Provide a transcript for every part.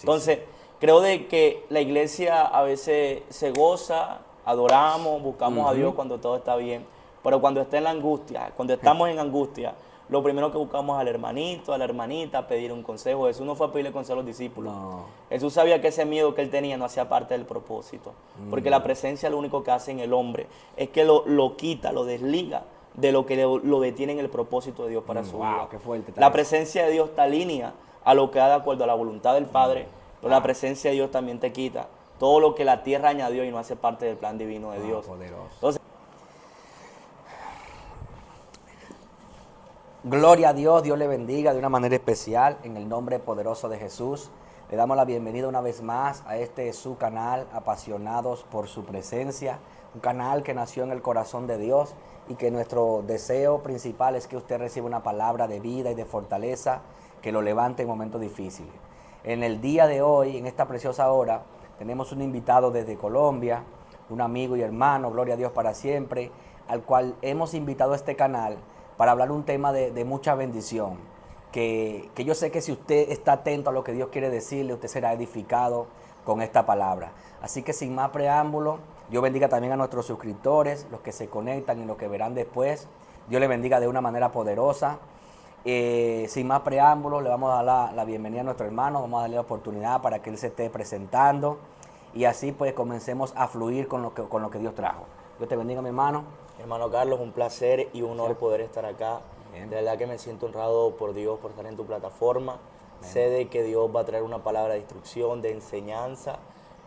Entonces, creo de que la iglesia a veces se goza, adoramos, buscamos a Dios cuando todo está bien, pero cuando está en la angustia, cuando estamos en angustia, lo primero que buscamos es al hermanito, a la hermanita, pedir un consejo. Jesús no fue a pedirle consejo a los discípulos. No. Jesús sabía que ese miedo que él tenía no hacía parte del propósito, porque la presencia lo único que hace en el hombre es que lo quita, lo desliga de lo que lo detiene en el propósito de Dios para su vida. Wow, qué fuerte está La eso. presencia de Dios te alinea a lo que da de acuerdo a la voluntad del Padre, pero la presencia de Dios también te quita todo lo que la tierra añadió y no hace parte del plan divino de Dios. Poderoso. Entonces, Gloria a Dios, Dios le bendiga de una manera especial en el nombre poderoso de Jesús. Le damos la bienvenida una vez más a este su canal, Apasionados por su presencia, un canal que nació en el corazón de Dios y que nuestro deseo principal es que usted reciba una palabra de vida y de fortaleza que lo levante en momentos difíciles. En el día de hoy, en esta preciosa hora, tenemos un invitado desde Colombia, un amigo y hermano, gloria a Dios para siempre, al cual hemos invitado a este canal para hablar un tema de mucha bendición, que yo sé que si usted está atento a lo que Dios quiere decirle, usted será edificado con esta palabra. Así que sin más preámbulo, Dios bendiga también a nuestros suscriptores, los que se conectan y los que verán después. Dios le bendiga de una manera poderosa. Sin más preámbulos, le vamos a dar la bienvenida a nuestro hermano, vamos a darle la oportunidad para que él se esté presentando y así pues comencemos a fluir con lo que Dios trajo. Dios te bendiga, mi hermano. hermano Carlos, un placer y un honor poder estar acá. Bien. De verdad que me siento honrado por Dios, por estar en tu plataforma. Sé de que Dios va a traer una palabra de instrucción, de enseñanza.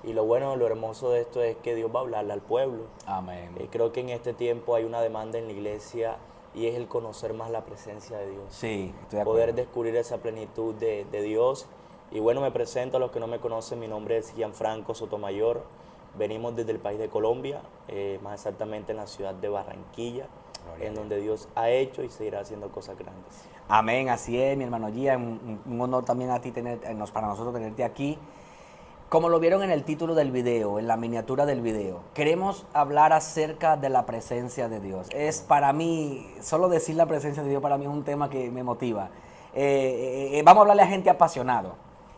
Y lo bueno, lo hermoso de esto es que Dios va a hablarle al pueblo. Amén. Creo que en este tiempo hay una demanda en la iglesia y es el conocer más la presencia de Dios. Sí, estoy de Poder acuerdo. descubrir esa plenitud de Dios. Y bueno, me presento a los que no me conocen. Mi nombre es Gianfranco Sotomayor. Venimos desde el país de Colombia, más exactamente en la ciudad de Barranquilla, en donde Dios ha hecho y seguirá haciendo cosas grandes. Amén, así es, mi hermano Gian. Un honor también a ti para nosotros tenerte aquí. Como lo vieron en el título del video, en la miniatura del video, queremos hablar acerca de la presencia de Dios. Es para mí, solo decir la presencia de Dios para mí es un tema que me motiva. Vamos a hablarle a gente apasionado,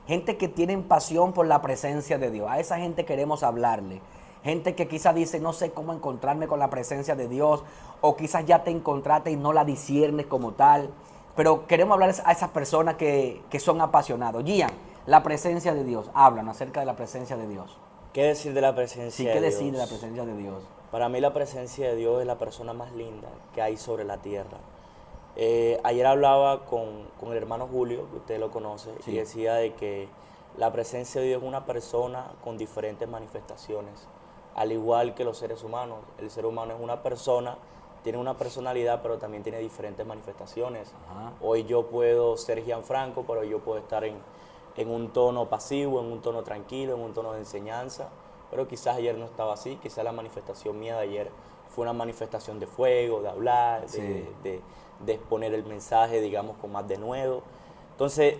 gente que tiene pasión por la presencia de Dios. A esa gente queremos hablarle. Gente que quizás dice, no sé cómo encontrarme con la presencia de Dios, o quizás ya te encontraste y no la disiernes como tal. Pero queremos hablarles a esas personas que son apasionados. Gian, la presencia de Dios. Háblanos acerca de la presencia de Dios. ¿Qué decir de la presencia Sí, de ¿qué Dios? decir de la presencia de Dios? Para mí la presencia de Dios es la persona más linda que hay sobre la tierra. Ayer hablaba con el hermano Julio, que usted lo conoce, Sí. y decía de que la presencia de Dios es una persona con diferentes manifestaciones, al igual que los seres humanos. El ser humano es una persona, tiene una personalidad, pero también tiene diferentes manifestaciones. Ajá. Hoy yo puedo ser Gianfranco, pero yo puedo estar en un tono pasivo, en un tono tranquilo, en un tono de enseñanza, pero quizás ayer no estaba así. Quizás la manifestación mía de ayer fue una manifestación de fuego, de hablar, Sí. de exponer el mensaje, digamos, con más denuedo. Entonces,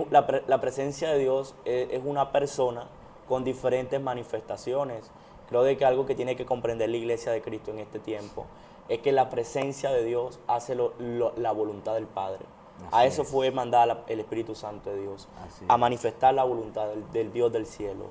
la presencia de Dios es una persona con diferentes manifestaciones. Creo de que algo que tiene que comprender la iglesia de Cristo en este tiempo es que la presencia de Dios hace la voluntad del Padre. A Así eso es. fue mandada el Espíritu Santo de Dios, Así a es. manifestar la voluntad del Dios del cielo.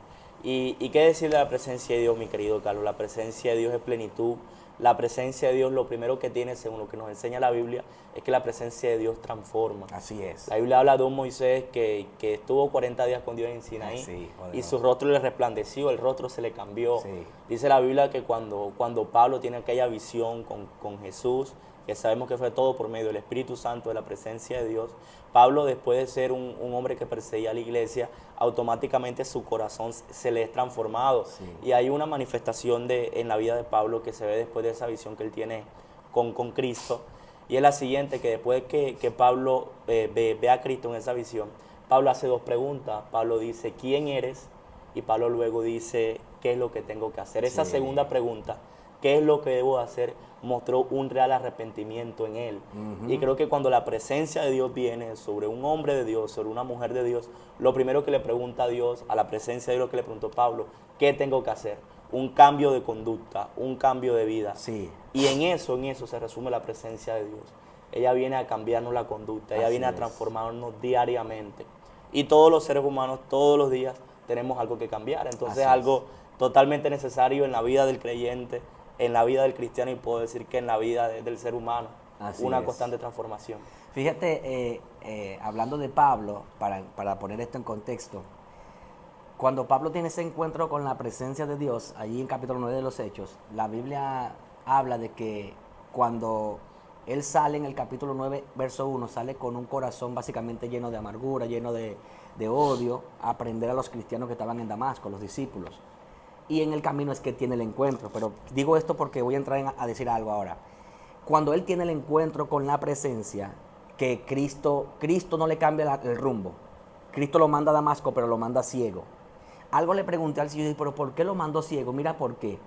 ¿Y qué decir de la presencia de Dios, mi querido Carlos? La presencia de Dios es plenitud. La presencia de Dios, lo primero que tiene, según lo que nos enseña la Biblia, es que la presencia de Dios transforma. Así es. La Biblia habla de un Moisés que estuvo 40 días con Dios en Sinaí, Sí, poderoso. y su rostro le resplandeció, el rostro se le cambió. Sí. Dice la Biblia que cuando Pablo tiene aquella visión con Jesús, que sabemos que fue todo por medio del Espíritu Santo, de la presencia de Dios, Pablo, después de ser un hombre que perseguía a la iglesia, automáticamente su corazón se le es transformado. Sí. Y hay una manifestación en la vida de Pablo que se ve después de esa visión que él tiene con Cristo. Y es la siguiente, que después que Pablo ve a Cristo en esa visión, Pablo hace dos preguntas. Pablo dice, ¿quién eres? Y Pablo luego dice, ¿qué es lo que tengo que hacer? Esa Sí. segunda pregunta, ¿qué es lo que debo hacer?, mostró un real arrepentimiento en él. Ujú. Y creo que cuando la presencia de Dios viene sobre un hombre de Dios, sobre una mujer de Dios, lo primero que le pregunta a Dios, a la presencia de Dios, que le preguntó Pablo, ¿qué tengo que hacer? Un cambio de conducta, un cambio de vida. Sí. Y en eso se resume la presencia de Dios. Ella viene a cambiarnos la conducta, ella Así viene a es. transformarnos diariamente. Y todos los seres humanos, todos los días, tenemos algo que cambiar. Entonces es algo totalmente necesario en la vida del creyente, en la vida del cristiano y puedo decir que en la vida del ser humano. Una constante transformación. Fíjate, hablando de Pablo, para poner esto en contexto, cuando Pablo tiene ese encuentro con la presencia de Dios, allí en capítulo 9 de los Hechos, la Biblia habla de que cuando él sale en el capítulo 9, verso 1, sale con un corazón básicamente lleno de amargura, lleno de odio, a aprender a los cristianos que estaban en Damasco, los discípulos. Y en el camino es que tiene el encuentro. Pero digo esto porque voy a entrar a decir algo ahora. Cuando él tiene el encuentro con la presencia, que Cristo no le cambia el rumbo. Cristo lo manda a Damasco, pero lo manda ciego. Algo le pregunté al Señor, y dije, pero ¿por qué lo mandó ciego? Mira por qué.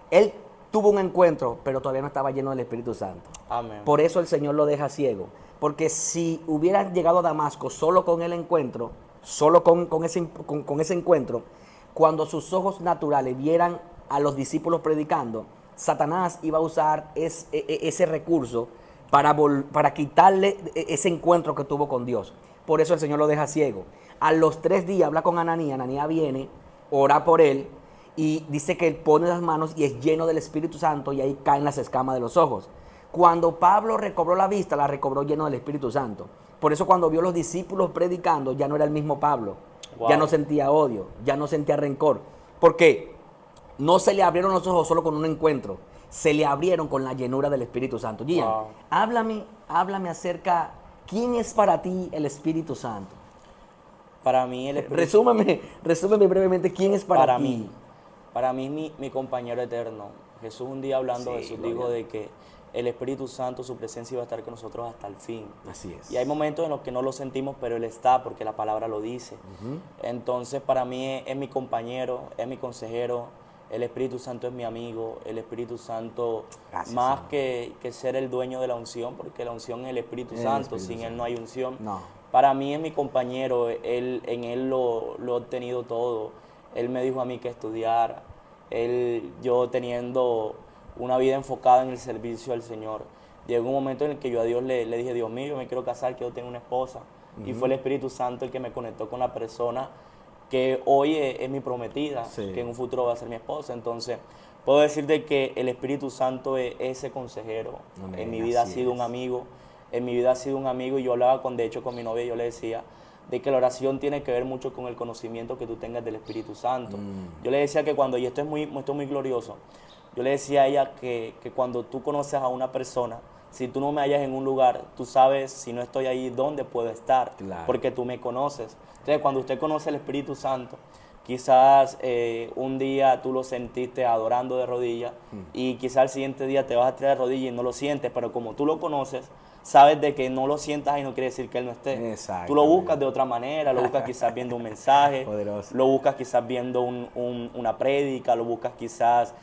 Él tuvo un encuentro, pero todavía no estaba lleno del Espíritu Santo. Amén. Por eso el Señor lo deja ciego. Porque si hubiera llegado a Damasco solo con el encuentro, solo con ese encuentro, cuando sus ojos naturales vieran a los discípulos predicando, Satanás iba a usar ese recurso para quitarle ese encuentro que tuvo con Dios. Por eso el Señor lo deja ciego. A los 3 días habla con Ananías, Ananías viene, ora por él y dice que él pone las manos y es lleno del Espíritu Santo y ahí caen las escamas de los ojos. Cuando Pablo recobró la vista, la recobró lleno del Espíritu Santo. Por eso cuando vio a los discípulos predicando, ya no era el mismo Pablo. Wow. Ya no sentía odio, ya no sentía rencor. ¿Por qué? No se le abrieron los ojos solo con un encuentro, se le abrieron con la llenura del Espíritu Santo. Gian, wow. háblame acerca, ¿quién es para ti el Espíritu Santo? Para mí el Espíritu... Resúmeme brevemente, ¿quién es para ti? Para mí mi compañero eterno. Jesús un día hablando, Jesús dijo de que el Espíritu Santo, su presencia iba a estar con nosotros hasta el fin. Así es. Y hay momentos en los que no lo sentimos, pero Él está porque la palabra lo dice. Entonces para mí es mi compañero, es mi consejero. El Espíritu Santo es mi amigo, el Espíritu Santo, más que ser el dueño de la unción, porque la unción es el Espíritu Santo, sin Él no hay unción. No. Para mí es mi compañero, en Él lo he obtenido todo. Él me dijo a mí que estudiar, yo teniendo una vida enfocada en el servicio al Señor. Llegó un momento en el que yo a Dios le dije, Dios mío, yo me quiero casar, quiero tener una esposa. Y fue el Espíritu Santo el que me conectó con la persona que hoy es mi prometida, que en un futuro va a ser mi esposa. Entonces, puedo decirte que el Espíritu Santo es ese consejero. Amén, en mi vida ha sido un amigo. En mi vida ha sido un amigo y yo hablaba de hecho con mi novia y yo le decía de que la oración tiene que ver mucho con el conocimiento que tú tengas del Espíritu Santo. Yo le decía que cuando, y esto es muy glorioso, yo le decía a ella que cuando tú conoces a una persona, si tú no me hallas en un lugar, tú sabes, si no estoy ahí, dónde puedo estar, porque tú me conoces. Entonces, cuando usted conoce el Espíritu Santo, quizás un día tú lo sentiste adorando de rodillas y quizás el siguiente día te vas a tirar de rodillas y no lo sientes, pero como tú lo conoces, sabes de que no lo sientas y no quiere decir que Él no esté. Tú lo buscas de otra manera, lo buscas quizás viendo un mensaje, lo buscas quizás viendo una prédica, lo buscas quizás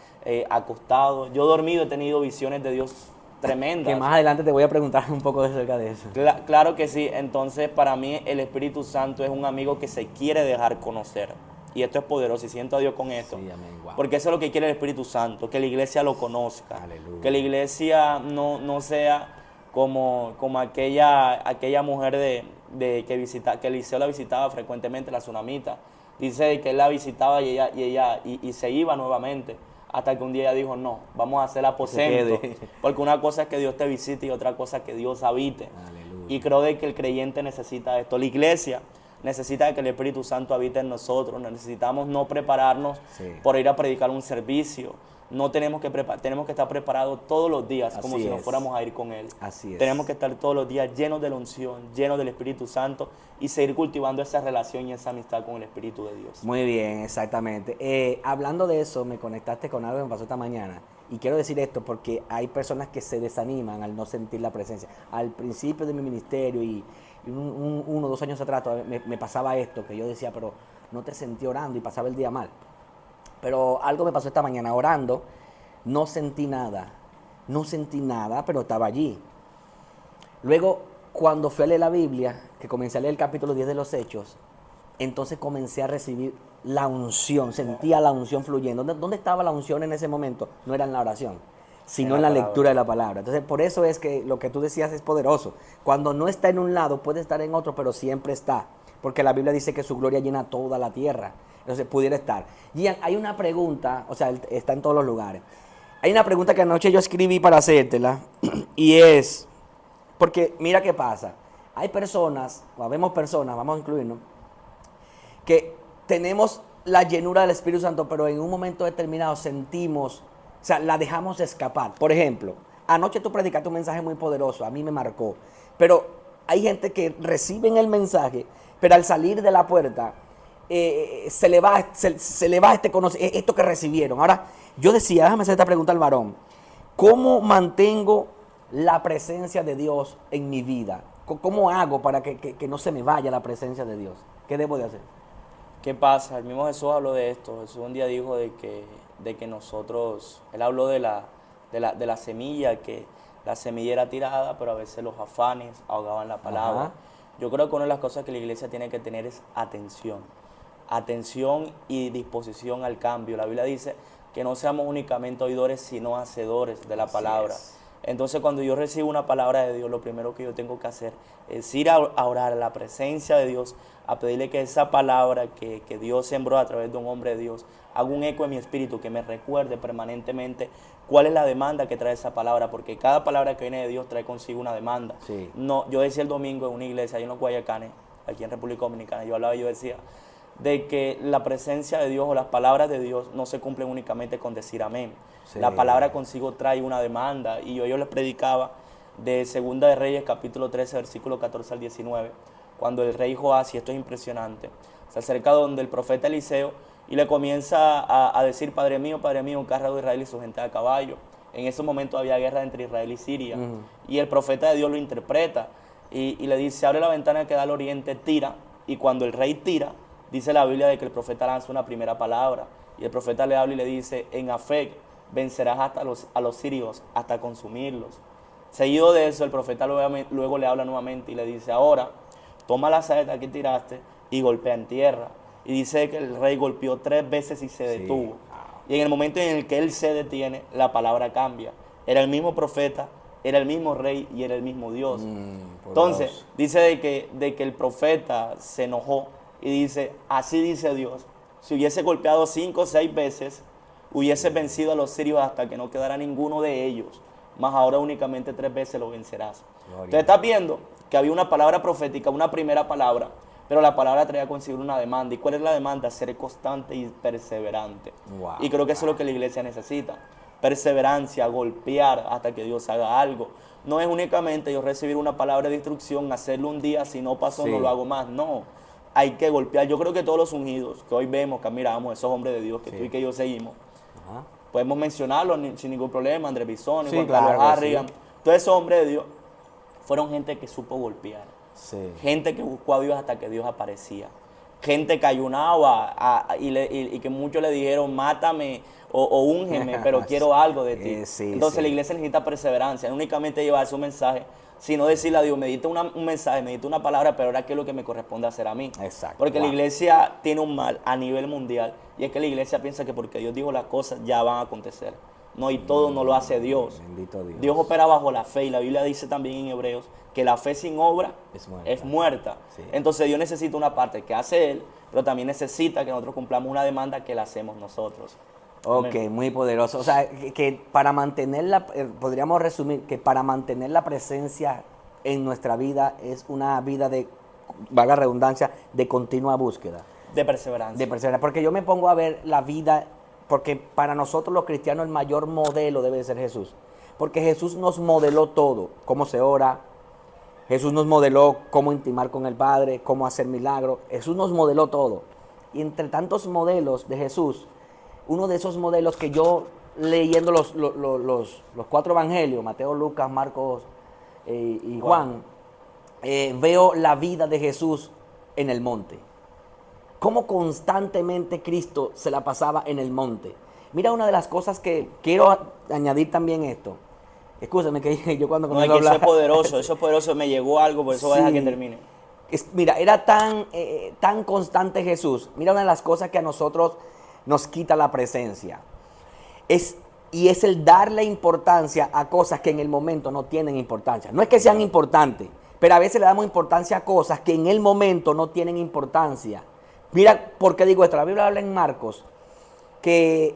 acostado. Yo dormido he tenido visiones de Dios tremendas. Que más adelante te voy a preguntar un poco acerca de eso. Claro que sí. Entonces, para mí el Espíritu Santo es un amigo que se quiere dejar conocer. Y esto es poderoso y siento a Dios con esto. Sí, amén. Wow. Porque eso es lo que quiere el Espíritu Santo, que la iglesia lo conozca. Aleluya. Que la iglesia no sea como aquella mujer que Eliseo la visitaba frecuentemente, la tsunamita. Dice que él la visitaba y se iba nuevamente. Hasta que un día ella dijo, no, vamos a hacer aposento. Porque una cosa es que Dios te visite y otra cosa es que Dios habite. Aleluya. Y creo de que el creyente necesita esto. La iglesia necesita que el Espíritu Santo habite en nosotros. Necesitamos no prepararnos por ir a predicar un servicio. No tenemos que estar preparados todos los días, como si nos fuéramos a ir con Él. Así es. Tenemos que estar todos los días llenos de la unción, llenos del Espíritu Santo y seguir cultivando esa relación y esa amistad con el Espíritu de Dios. Muy bien, exactamente. Hablando de eso, me conectaste con algo que me pasó esta mañana. Y quiero decir esto porque hay personas que se desaniman al no sentir la presencia. Al principio de mi ministerio y 1 o 2 años atrás me pasaba esto, que yo decía, pero no te sentí orando y pasaba el día mal. Pero algo me pasó esta mañana orando, no sentí nada, pero estaba allí. Luego, cuando fui a leer la Biblia, que comencé a leer el capítulo 10 de los Hechos, entonces comencé a recibir la unción, sentía la unción fluyendo. ¿Dónde estaba la unción en ese momento? No era en la oración, sino en la lectura de la palabra. Entonces, por eso es que lo que tú decías es poderoso. Cuando no está en un lado, puede estar en otro, pero siempre está. porque la Biblia dice que su gloria llena toda la tierra. Entonces pudiera estar. Gian, hay una pregunta, o sea, está en todos los lugares. Hay una pregunta que anoche yo escribí para hacértela, y es, porque mira qué pasa. Hay personas, o habemos personas, vamos a incluirnos, que tenemos la llenura del Espíritu Santo, pero en un momento determinado sentimos, o sea, la dejamos escapar. Por ejemplo, anoche tú predicaste un mensaje muy poderoso, a mí me marcó, pero hay gente que reciben el mensaje, pero al salir de la puerta, se le va esto que recibieron. Ahora, yo decía, déjame hacer esta pregunta al varón, ¿cómo mantengo la presencia de Dios en mi vida? ¿Cómo hago para que no se me vaya la presencia de Dios? ¿Qué debo de hacer? ¿Qué pasa? El mismo Jesús habló de esto. Jesús un día dijo de que nosotros, él habló de la semilla, que la semilla era tirada, pero a veces los afanes ahogaban la palabra. Ajá. Yo creo que una de las cosas que la iglesia tiene que tener es atención. Atención y disposición al cambio. La Biblia dice que no seamos únicamente oidores, sino hacedores de la palabra. Entonces, cuando yo recibo una palabra de Dios, lo primero que yo tengo que hacer es ir a orar a la presencia de Dios, a pedirle que esa palabra que Dios sembró a través de un hombre de Dios haga un eco en mi espíritu, que me recuerde permanentemente cuál es la demanda que trae esa palabra, porque cada palabra que viene de Dios trae consigo una demanda. Sí. No, yo decía el domingo en una iglesia, ahí en los Guayacanes, aquí en República Dominicana, yo hablaba y yo decía de que la presencia de Dios o las palabras de Dios no se cumplen únicamente con decir amén. Sí. La palabra consigo trae una demanda, y yo les predicaba de Segunda de Reyes, capítulo 13, versículo 14 al 19, cuando el rey Joás, y esto es impresionante, se acerca donde el profeta Eliseo y le comienza a decir, Padre mío, un carro de Israel y su gente a caballo. En ese momento había guerra entre Israel y Siria, y el profeta de Dios lo interpreta y le dice, abre la ventana que da al oriente, tira, y cuando el rey tira, dice la Biblia de que el profeta lanza una primera palabra, y el profeta le habla y le dice, en Afec vencerás a los sirios hasta consumirlos. Seguido de eso, el profeta luego le habla nuevamente y le dice, ahora toma la saeta que tiraste y golpea en tierra. Y dice que el rey golpeó 3 veces y se detuvo. Y en el momento en el que él se detiene, la palabra cambia. Era el mismo profeta, era el mismo rey y era el mismo Dios. Entonces, dice de que el profeta se enojó y dice, así dice Dios, si hubiese golpeado 5 o 6 veces, hubiese vencido a los sirios hasta que no quedara ninguno de ellos, mas ahora únicamente 3 veces lo vencerás. Gloria. Entonces estás viendo que había una palabra profética, una primera palabra, pero la palabra traía consigo una demanda. ¿Y cuál es la demanda? Ser constante y perseverante. Wow. Y creo que eso es lo que la iglesia necesita. Perseverancia, golpear hasta que Dios haga algo. No es únicamente yo recibir una palabra de instrucción, hacerlo un día, si no pasó, no lo hago más. No, hay que golpear. Yo creo que todos los ungidos que hoy vemos, que admiramos, esos hombres de Dios que tú y que yo seguimos, podemos mencionarlos sin ningún problema, Andrés Bisoni, Juan Carlos Harrigan, todos esos hombres de Dios fueron gente que supo golpear. Gente que buscó a Dios hasta que Dios aparecía. Gente que ayunaba y que muchos le dijeron, mátame o úngeme, pero quiero algo de ti. Entonces la iglesia necesita perseverancia, no únicamente llevar su mensaje, sino decirle a Dios, medita un mensaje, medita una palabra, pero ahora qué es lo que me corresponde hacer a mí. Exacto. Porque la iglesia tiene un mal a nivel mundial, y es que la iglesia piensa que porque Dios dijo las cosas ya van a acontecer. No, y todo no lo hace Dios. Bendito Dios. Dios opera bajo la fe, y la Biblia dice también en Hebreos que la fe sin obra es muerta. Sí. Entonces Dios necesita una parte que hace Él, pero también necesita que nosotros cumplamos una demanda que la hacemos nosotros. Ok, amén. Muy poderoso. O sea, que para mantener podríamos resumir que para mantener la presencia en nuestra vida es una vida de, valga la redundancia, de continua búsqueda. De perseverancia. De perseverancia. Porque yo me pongo a ver la vida, porque para nosotros los cristianos el mayor modelo debe ser Jesús. Porque Jesús nos modeló todo, cómo se ora. Jesús nos modeló cómo intimar con el Padre, cómo hacer milagros. Jesús nos modeló todo. Y entre tantos modelos de Jesús, uno de esos modelos que yo leyendo los 4 evangelios, Mateo, Lucas, Marcos y Juan, veo la vida de Jesús en el monte. Cómo constantemente Cristo se la pasaba en el monte. Mira, una de las cosas que quiero añadir también esto. Escúchame que yo cuando comienzo a hablar... eso es poderoso, me llegó algo, por eso voy a dejar que termine. Mira, era tan constante Jesús. Mira, una de las cosas que a nosotros nos quita la presencia. Es el darle importancia a cosas que en el momento no tienen importancia. No es que sean importantes, pero a veces le damos importancia a cosas que en el momento no tienen importancia. Mira, ¿por qué digo esto? La Biblia habla en Marcos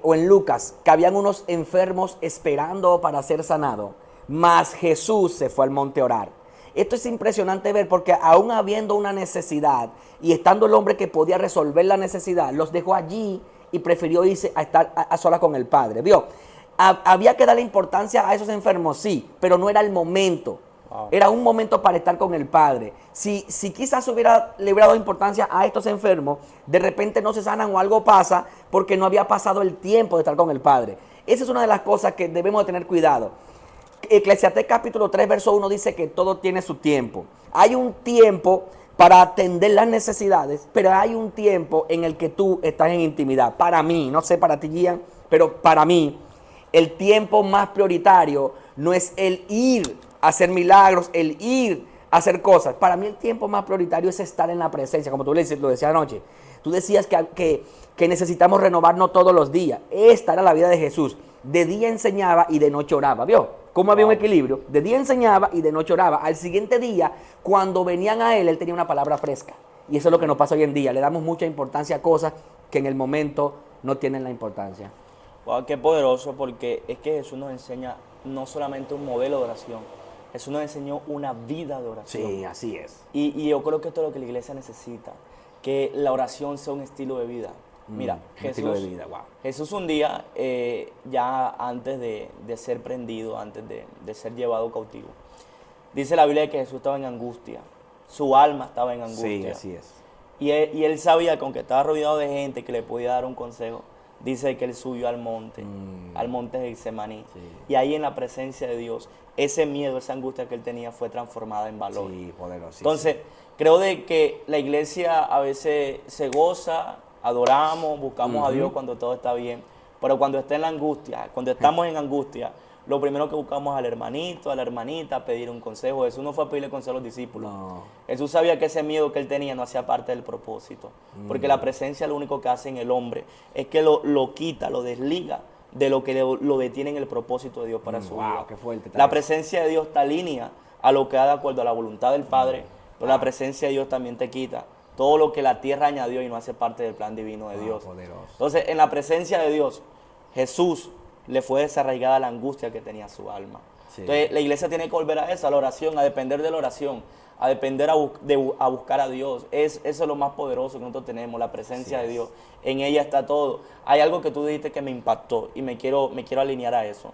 o en Lucas, que habían unos enfermos esperando para ser sanados, mas Jesús se fue al monte a orar. Esto es impresionante ver, porque aún habiendo una necesidad y estando el hombre que podía resolver la necesidad, los dejó allí y prefirió irse a estar a solas con el Padre. ¿Vio? Había que darle importancia a esos enfermos, sí, pero no era el momento. Wow. Era un momento para estar con el Padre. Si quizás le hubiera dado importancia a estos enfermos, de repente no se sanan o algo pasa porque no había pasado el tiempo de estar con el Padre. Esa es una de las cosas que debemos de tener cuidado. Eclesiastés capítulo 3, verso 1 dice que todo tiene su tiempo. Hay un tiempo para atender las necesidades, pero hay un tiempo en el que tú estás en intimidad. Para mí, no sé para ti, Gian, pero para mí, el tiempo más prioritario no es el ir a hacer milagros, el ir a hacer cosas. Para mí el tiempo más prioritario es estar en la presencia, como tú lo decías anoche. Tú decías que necesitamos renovarnos todos los días. Esta era la vida de Jesús. De día enseñaba y de noche oraba. ¿Vio cómo había un equilibrio? De día enseñaba y de noche oraba. Al siguiente día, cuando venían a él tenía una palabra fresca. Y eso es lo que nos pasa hoy en día. Le damos mucha importancia a cosas que en el momento no tienen la importancia. Wow, qué poderoso, porque es que Jesús nos enseña no solamente un modelo de oración, Jesús nos enseñó una vida de oración. Sí, así es. Y yo creo que esto es lo que la iglesia necesita, que la oración sea un estilo de vida. Mira, estilo de vida, wow. Jesús un día, ya antes de ser prendido, antes de ser llevado cautivo, dice la Biblia que Jesús estaba en angustia, su alma estaba en angustia. Sí, así es. Y él sabía que aunque estaba rodeado de gente que le podía dar un consejo, dice que él subió al monte de Getsemaní. Sí. Y ahí en la presencia de Dios, ese miedo, esa angustia que él tenía fue transformada en valor. Sí, poderoso. Entonces, creo de que la iglesia a veces se goza, adoramos, buscamos a Dios cuando todo está bien, pero cuando está en la angustia, cuando estamos en angustia, lo primero que buscamos es al hermanito, a la hermanita, pedir un consejo. Jesús no fue a pedirle consejo a los discípulos. No. Jesús sabía que ese miedo que él tenía no hacía parte del propósito, porque la presencia lo único que hace en el hombre es que lo quita, lo desliga de lo que lo detiene en el propósito de Dios para su vida. Qué fuerte. La presencia de Dios te alinea a lo que da de acuerdo a la voluntad del Padre, pero la presencia de Dios también te quita todo lo que la tierra añadió y no hace parte del plan divino de Dios. Poderoso. Entonces, en la presencia de Dios, Jesús le fue desarraigada la angustia que tenía su alma. Sí. Entonces, la iglesia tiene que volver a eso, a la oración, a depender de la oración, a depender a buscar a Dios. Eso es lo más poderoso que nosotros tenemos, la presencia de Dios. En ella está todo. Hay algo que tú dijiste que me impactó y me quiero alinear a eso.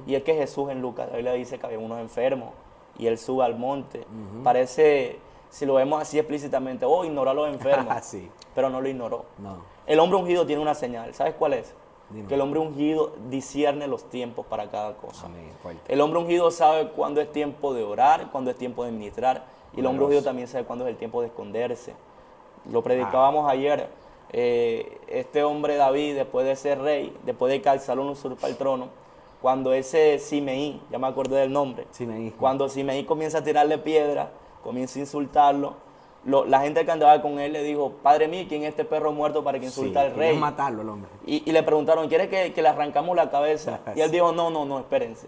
Y es que Jesús en Lucas, la Biblia dice que había unos enfermos y él sube al monte. Parece, si lo vemos así explícitamente, ignoró a los enfermos, Sí. pero no lo ignoró. No. El hombre ungido tiene una señal, ¿sabes cuál es? Dime. Que el hombre ungido discierne los tiempos para cada cosa. Amén. Fuerte. El hombre ungido sabe cuándo es tiempo de orar, cuándo es tiempo de ministrar. Y el hombre Poderoso. ungido también sabe cuándo es el tiempo de esconderse. Lo predicábamos ayer. Este hombre David, después de ser rey, después de que Absalón usurpa el trono, cuando ese Simeí, ya me acordé del nombre, Simeí. cuando Simeí comienza a tirarle piedra, comienza a insultarlo, la gente que andaba con él le dijo, Padre mío, ¿quién es este perro muerto para que insulte al rey? Querían matarlo el hombre. Y le preguntaron, ¿quieres que le arrancamos la cabeza? Y él dijo, no, espérense.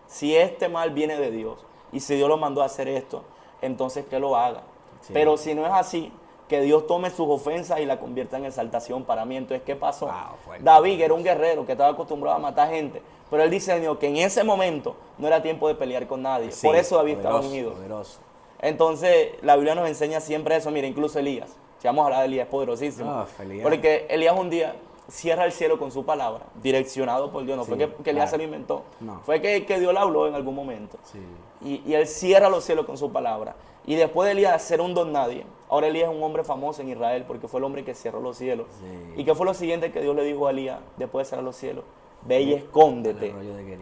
Si este mal viene de Dios y si Dios lo mandó a hacer esto, entonces que lo haga. Sí. Pero si no es así, que Dios tome sus ofensas y la convierta en exaltación para mí. Entonces, ¿qué pasó? Wow, fuerte. David era un guerrero que estaba acostumbrado a matar gente, pero él discernió que en ese momento no era tiempo de pelear con nadie. Sí, Por eso David estaba poderoso, unido. Poderoso. Entonces, la Biblia nos enseña siempre eso. Mira, incluso Elías. Si vamos a hablar de Elías, es poderosísimo. Elías. Porque Elías un día cierra el cielo con su palabra, direccionado por Dios. No fue que Elías se lo inventó. No. Fue que Dios le habló en algún momento. Sí. Y él cierra los cielos con su palabra. Y después de Elías ser un don nadie, ahora Elías es un hombre famoso en Israel porque fue el hombre que cerró los cielos. Sí. ¿Y qué fue lo siguiente que Dios le dijo a Elías después de cerrar los cielos? Ve y escóndete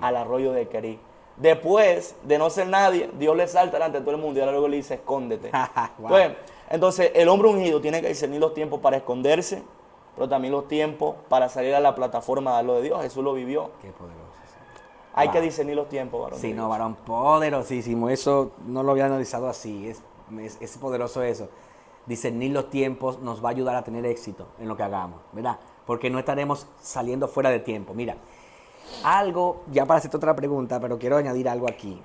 al arroyo de Querí. Después de no ser nadie, Dios le salta delante de todo el mundo y ahora luego le dice, escóndete. Wow. Entonces, el hombre ungido tiene que discernir los tiempos para esconderse, pero también los tiempos para salir a la plataforma a dar lo de Dios. Jesús lo vivió. Qué poderoso. Hay Wow. que discernir los tiempos, varón. Sí, de no, Dios. varón, poderosísimo. Eso no lo había analizado así. Es poderoso eso. Discernir los tiempos nos va a ayudar a tener éxito en lo que hagamos, ¿verdad? Porque no estaremos saliendo fuera de tiempo. Mira, algo, ya para hacerte otra pregunta, pero quiero añadir algo aquí.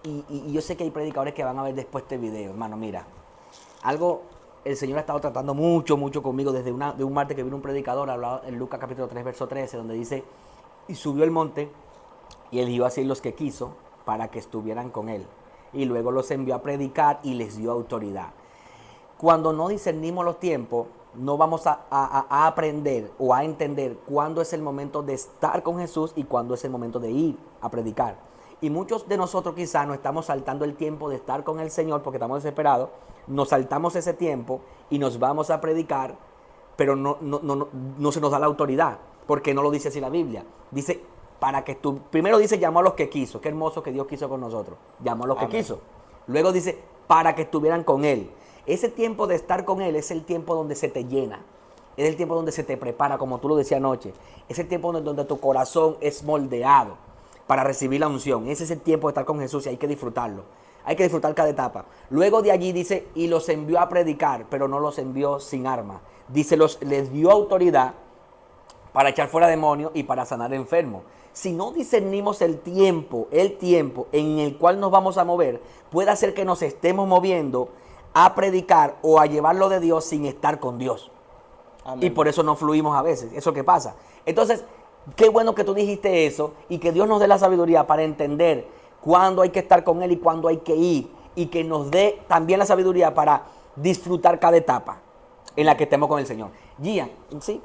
y yo sé que hay predicadores que van a ver después este video, hermano, mira, algo, el Señor ha estado tratando mucho conmigo desde de un martes que vino un predicador, hablaba en Lucas capítulo 3, verso 13, donde dice, y subió el monte, y eligió así los que quiso, para que estuvieran con él, y luego los envió a predicar y les dio autoridad. Cuando no discernimos los tiempos, no vamos a aprender o a entender cuándo es el momento de estar con Jesús y cuándo es el momento de ir a predicar. Y muchos de nosotros quizás nos estamos saltando el tiempo de estar con el Señor porque estamos desesperados, nos saltamos ese tiempo y nos vamos a predicar, pero no se nos da la autoridad, porque no lo dice así la Biblia. Dice, primero dice, llamó a los que quiso. Qué hermoso que Dios quiso con nosotros. Llamó a los que quiso. Luego dice, para que estuvieran con Él. Ese tiempo de estar con Él es el tiempo donde se te llena. Es el tiempo donde se te prepara, como tú lo decías anoche. Es el tiempo donde tu corazón es moldeado para recibir la unción. Ese es el tiempo de estar con Jesús y hay que disfrutarlo. Hay que disfrutar cada etapa. Luego de allí dice, y los envió a predicar, pero no los envió sin armas. Dice, les dio autoridad para echar fuera demonios y para sanar enfermos. Si no discernimos el tiempo en el cual nos vamos a mover, puede hacer que nos estemos moviendo a predicar o a llevarlo de Dios sin estar con Dios. Amén. Y por eso no fluimos a veces. Eso que pasa. Entonces, qué bueno que tú dijiste eso y que Dios nos dé la sabiduría para entender cuándo hay que estar con Él y cuándo hay que ir. Y que nos dé también la sabiduría para disfrutar cada etapa en la que estemos con el Señor. Gian, ¿sí?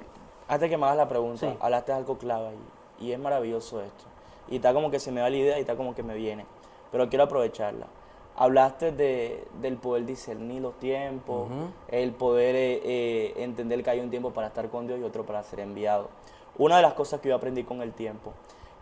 Antes que me hagas la pregunta, Sí. hablaste de algo clave ahí. Y es maravilloso esto. Y está como que se me da la idea y está como que me viene. Pero quiero aprovecharla. Hablaste del poder discernir los tiempos, el poder entender que hay un tiempo para estar con Dios y otro para ser enviado. Una de las cosas que yo aprendí con el tiempo,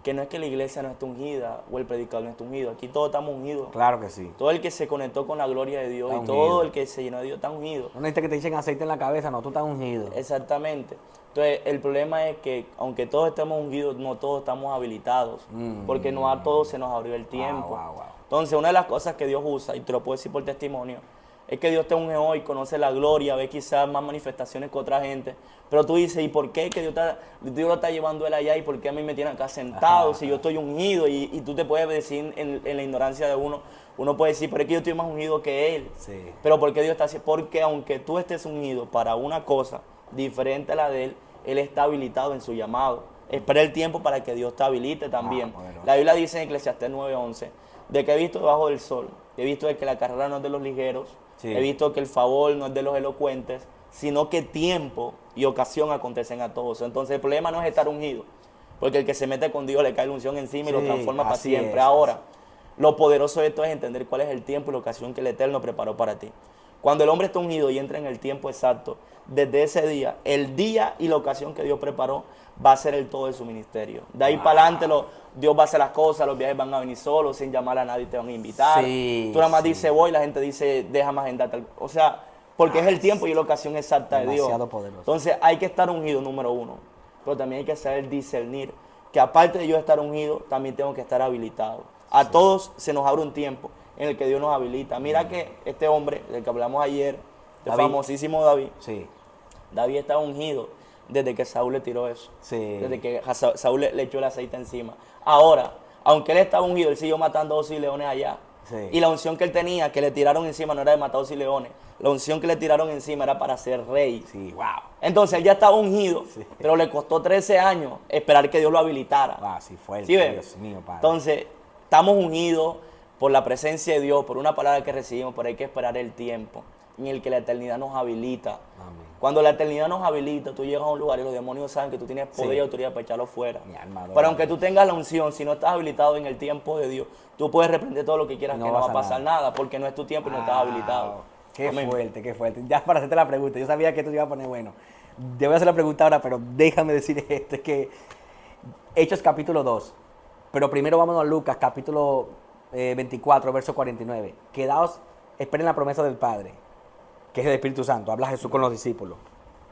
que no es que la iglesia no esté ungida o el predicador no esté ungido. Aquí todos estamos ungidos. Claro que sí. Todo el que se conectó con la gloria de Dios Está y todo ungido. el que se llenó de Dios está unido. No necesitas que te echen aceite en la cabeza, no, tú estás ungido. Exactamente. Entonces, el problema es que, aunque todos estemos ungidos, no todos estamos habilitados, porque no a todos se nos abrió el tiempo. Wow. Entonces, una de las cosas que Dios usa, y te lo puedo decir por testimonio, es que Dios te unge hoy, conoce la gloria, ve quizás más manifestaciones que otra gente, pero tú dices, ¿y por qué que Dios lo está llevando él allá y por qué a mí me tiene acá sentado si yo estoy ungido? Y tú te puedes decir en la ignorancia de uno puede decir, pero es que yo estoy más ungido que él. Sí. Pero ¿por qué Dios está así? Porque aunque tú estés ungido para una cosa diferente a la de él está habilitado en su llamado. Espera el tiempo para que Dios te habilite también. La Biblia dice en Eclesiastés 9:11, de que he visto debajo del sol, he visto de que la carrera no es de los ligeros, he visto que el favor no es de los elocuentes, sino que tiempo y ocasión acontecen a todos. Entonces el problema no es estar ungido, porque el que se mete con Dios le cae la unción encima y lo transforma para siempre. Ahora, lo poderoso de esto es entender cuál es el tiempo y la ocasión que el Eterno preparó para ti. Cuando el hombre está ungido y entra en el tiempo exacto, desde ese día, el día y la ocasión que Dios preparó va a ser el todo de su ministerio. De ahí para adelante Dios va a hacer las cosas, los viajes van a venir solos, sin llamar a nadie te van a invitar. Tú nada más dices voy, la gente dice déjame agendarte. O sea, porque es el tiempo y la ocasión exacta de Dios. Poderoso. Entonces hay que estar ungido, número uno. Pero también hay que saber discernir que aparte de yo estar ungido, también tengo que estar habilitado. A todos se nos abre un tiempo en el que Dios nos habilita. Mira que este hombre, del que hablamos ayer, el famosísimo David, David estaba ungido desde que Saúl le tiró eso. Desde que Saúl le echó el aceite encima. Ahora, aunque él estaba ungido, él siguió matando osos y leones allá. Y la unción que él tenía, que le tiraron encima, no era de matar osos y leones. La unción que le tiraron encima era para ser rey. Entonces él ya estaba ungido, pero le costó 13 años esperar que Dios lo habilitara. Fuerte, ¿Sí ves? Dios mío, Padre. Entonces, estamos unidos por la presencia de Dios, por una palabra que recibimos, pero hay que esperar el tiempo en el que la eternidad nos habilita. Amén. Cuando la eternidad nos habilita, tú llegas a un lugar y los demonios saben que tú tienes poder y autoridad para echarlo fuera. Pero aunque tú tengas la unción, si no estás habilitado en el tiempo de Dios, tú puedes reprender todo lo que quieras, que no va a pasar nada, porque no es tu tiempo y no estás habilitado. Qué fuerte, qué fuerte. Ya para hacerte la pregunta, yo sabía que esto te iba a poner bueno. Te voy a hacer la pregunta ahora, pero déjame decir esto, es que Hechos capítulo 2, pero primero vámonos a Lucas capítulo 24, verso 49. Quedaos, esperen la promesa del Padre, que es el Espíritu Santo. Habla Jesús con los discípulos.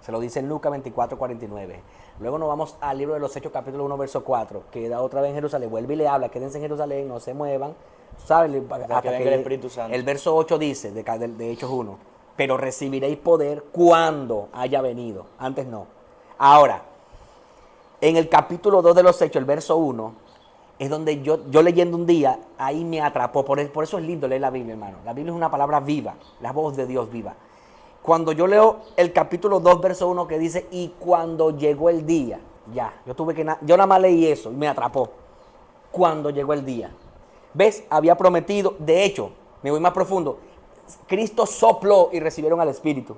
Se lo dice en Lucas 24, 49. Luego nos vamos al libro de los Hechos, capítulo 1, verso 4. Queda otra vez en Jerusalén. Vuelve y le habla. Quédense en Jerusalén, no se muevan. ¿Sabes? Hasta que venga el Espíritu Santo. El verso 8 dice, de Hechos 1, pero recibiréis poder cuando haya venido. Antes no. Ahora, en el capítulo 2 de los Hechos, el verso 1, es donde yo leyendo un día, ahí me atrapó. Por eso es lindo leer la Biblia, hermano. La Biblia es una palabra viva, la voz de Dios viva. Cuando yo leo el capítulo 2, verso 1, que dice, y cuando llegó el día, ya, yo nada más leí eso y me atrapó. Cuando llegó el día. ¿Ves? Había prometido, de hecho, me voy más profundo, Cristo sopló y recibieron al Espíritu.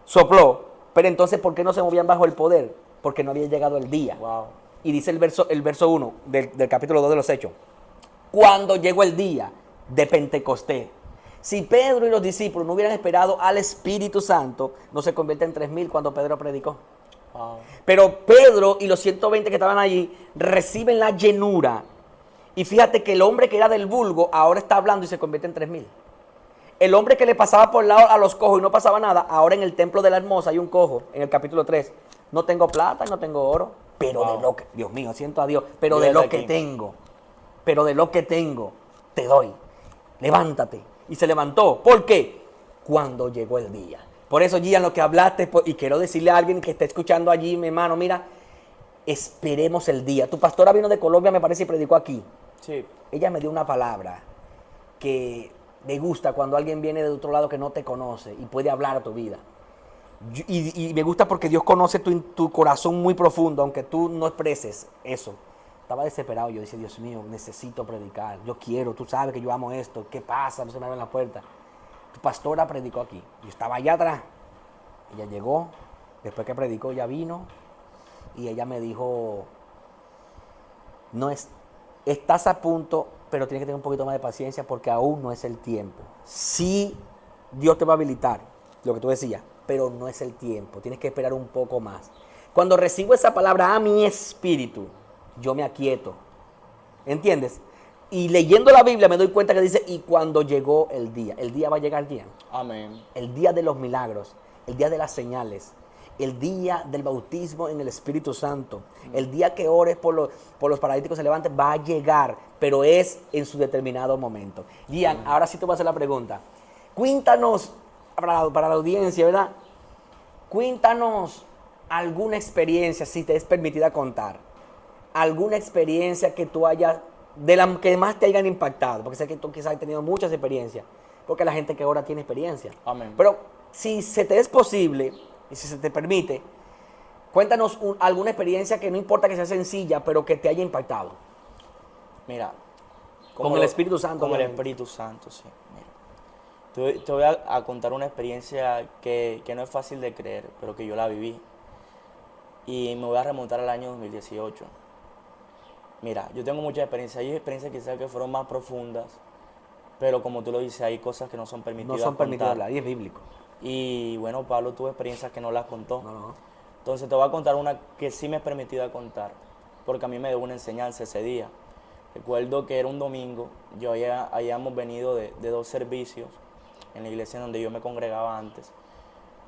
Sopló, pero entonces, ¿por qué no se movían bajo el poder? Porque no había llegado el día. Wow. Y dice el verso 1 del capítulo 2 de los Hechos, cuando llegó el día de Pentecostés. Si Pedro y los discípulos no hubieran esperado al Espíritu Santo, no se convierte en 3,000 cuando Pedro predicó. Wow. Pero Pedro y los 120 que estaban allí reciben la llenura. Y fíjate que el hombre que era del vulgo ahora está hablando y se convierte en 3,000. El hombre que le pasaba por lado a los cojos y no pasaba nada, ahora en el templo de la hermosa hay un cojo, en el capítulo 3. No tengo plata y no tengo oro, pero de lo que, Dios mío, siento a Dios, pero de lo que tengo, te doy. Levántate. Y se levantó. ¿Por qué? Cuando llegó el día. Por eso, Gian, lo que hablaste, y quiero decirle a alguien que está escuchando allí, mi hermano, mira, esperemos el día. Tu pastora vino de Colombia, me parece, y predicó aquí. Sí. Ella me dio una palabra que me gusta cuando alguien viene de otro lado que no te conoce y puede hablar a tu vida. Y me gusta porque Dios conoce tu corazón muy profundo, aunque tú no expreses eso. Estaba desesperado, yo decía, Dios mío, necesito predicar, yo quiero, tú sabes que yo amo esto, ¿qué pasa? No se me abren la puerta. Tu pastora predicó aquí, yo estaba allá atrás. Ella llegó, después que predicó, ella vino y ella me dijo, estás a punto, pero tienes que tener un poquito más de paciencia porque aún no es el tiempo. Sí, Dios te va a habilitar, lo que tú decías, pero no es el tiempo, tienes que esperar un poco más. Cuando recibo esa palabra a mi espíritu, yo me aquieto, ¿entiendes? Y leyendo la Biblia me doy cuenta que dice, y cuando llegó el día va a llegar ya. Amén. El día de los milagros, el día de las señales, el día del bautismo en el Espíritu Santo, el día que ores por los paralíticos se levanten, va a llegar, pero es en su determinado momento. Gian, ahora sí te voy a hacer la pregunta. Cuéntanos, para la audiencia, ¿verdad? Cuéntanos alguna experiencia, si te es permitida contar, alguna experiencia que tú hayas, de las que más te hayan impactado, porque sé que tú quizás has tenido muchas experiencias, porque la gente que ahora tiene experiencia. Amén. Pero si se te es posible, y si se te permite, cuéntanos alguna experiencia que no importa que sea sencilla, pero que te haya impactado. Mira. Con el Espíritu Santo. Con el Espíritu Santo, sí. Mira. Te voy a contar una experiencia que no es fácil de creer, pero que yo la viví. Y me voy a remontar al año 2018. Mira, yo tengo muchas experiencias. Hay experiencias quizás que fueron más profundas, pero como tú lo dices, hay cosas que no son permitidas No son permitidas contar. hablar, y es bíblico. Y bueno, Pablo tuvo experiencias que no las contó. No. Entonces te voy a contar una que sí me es permitida contar, porque a mí me dio una enseñanza ese día. Recuerdo que era un domingo, habíamos venido de 2 servicios en la iglesia donde yo me congregaba antes.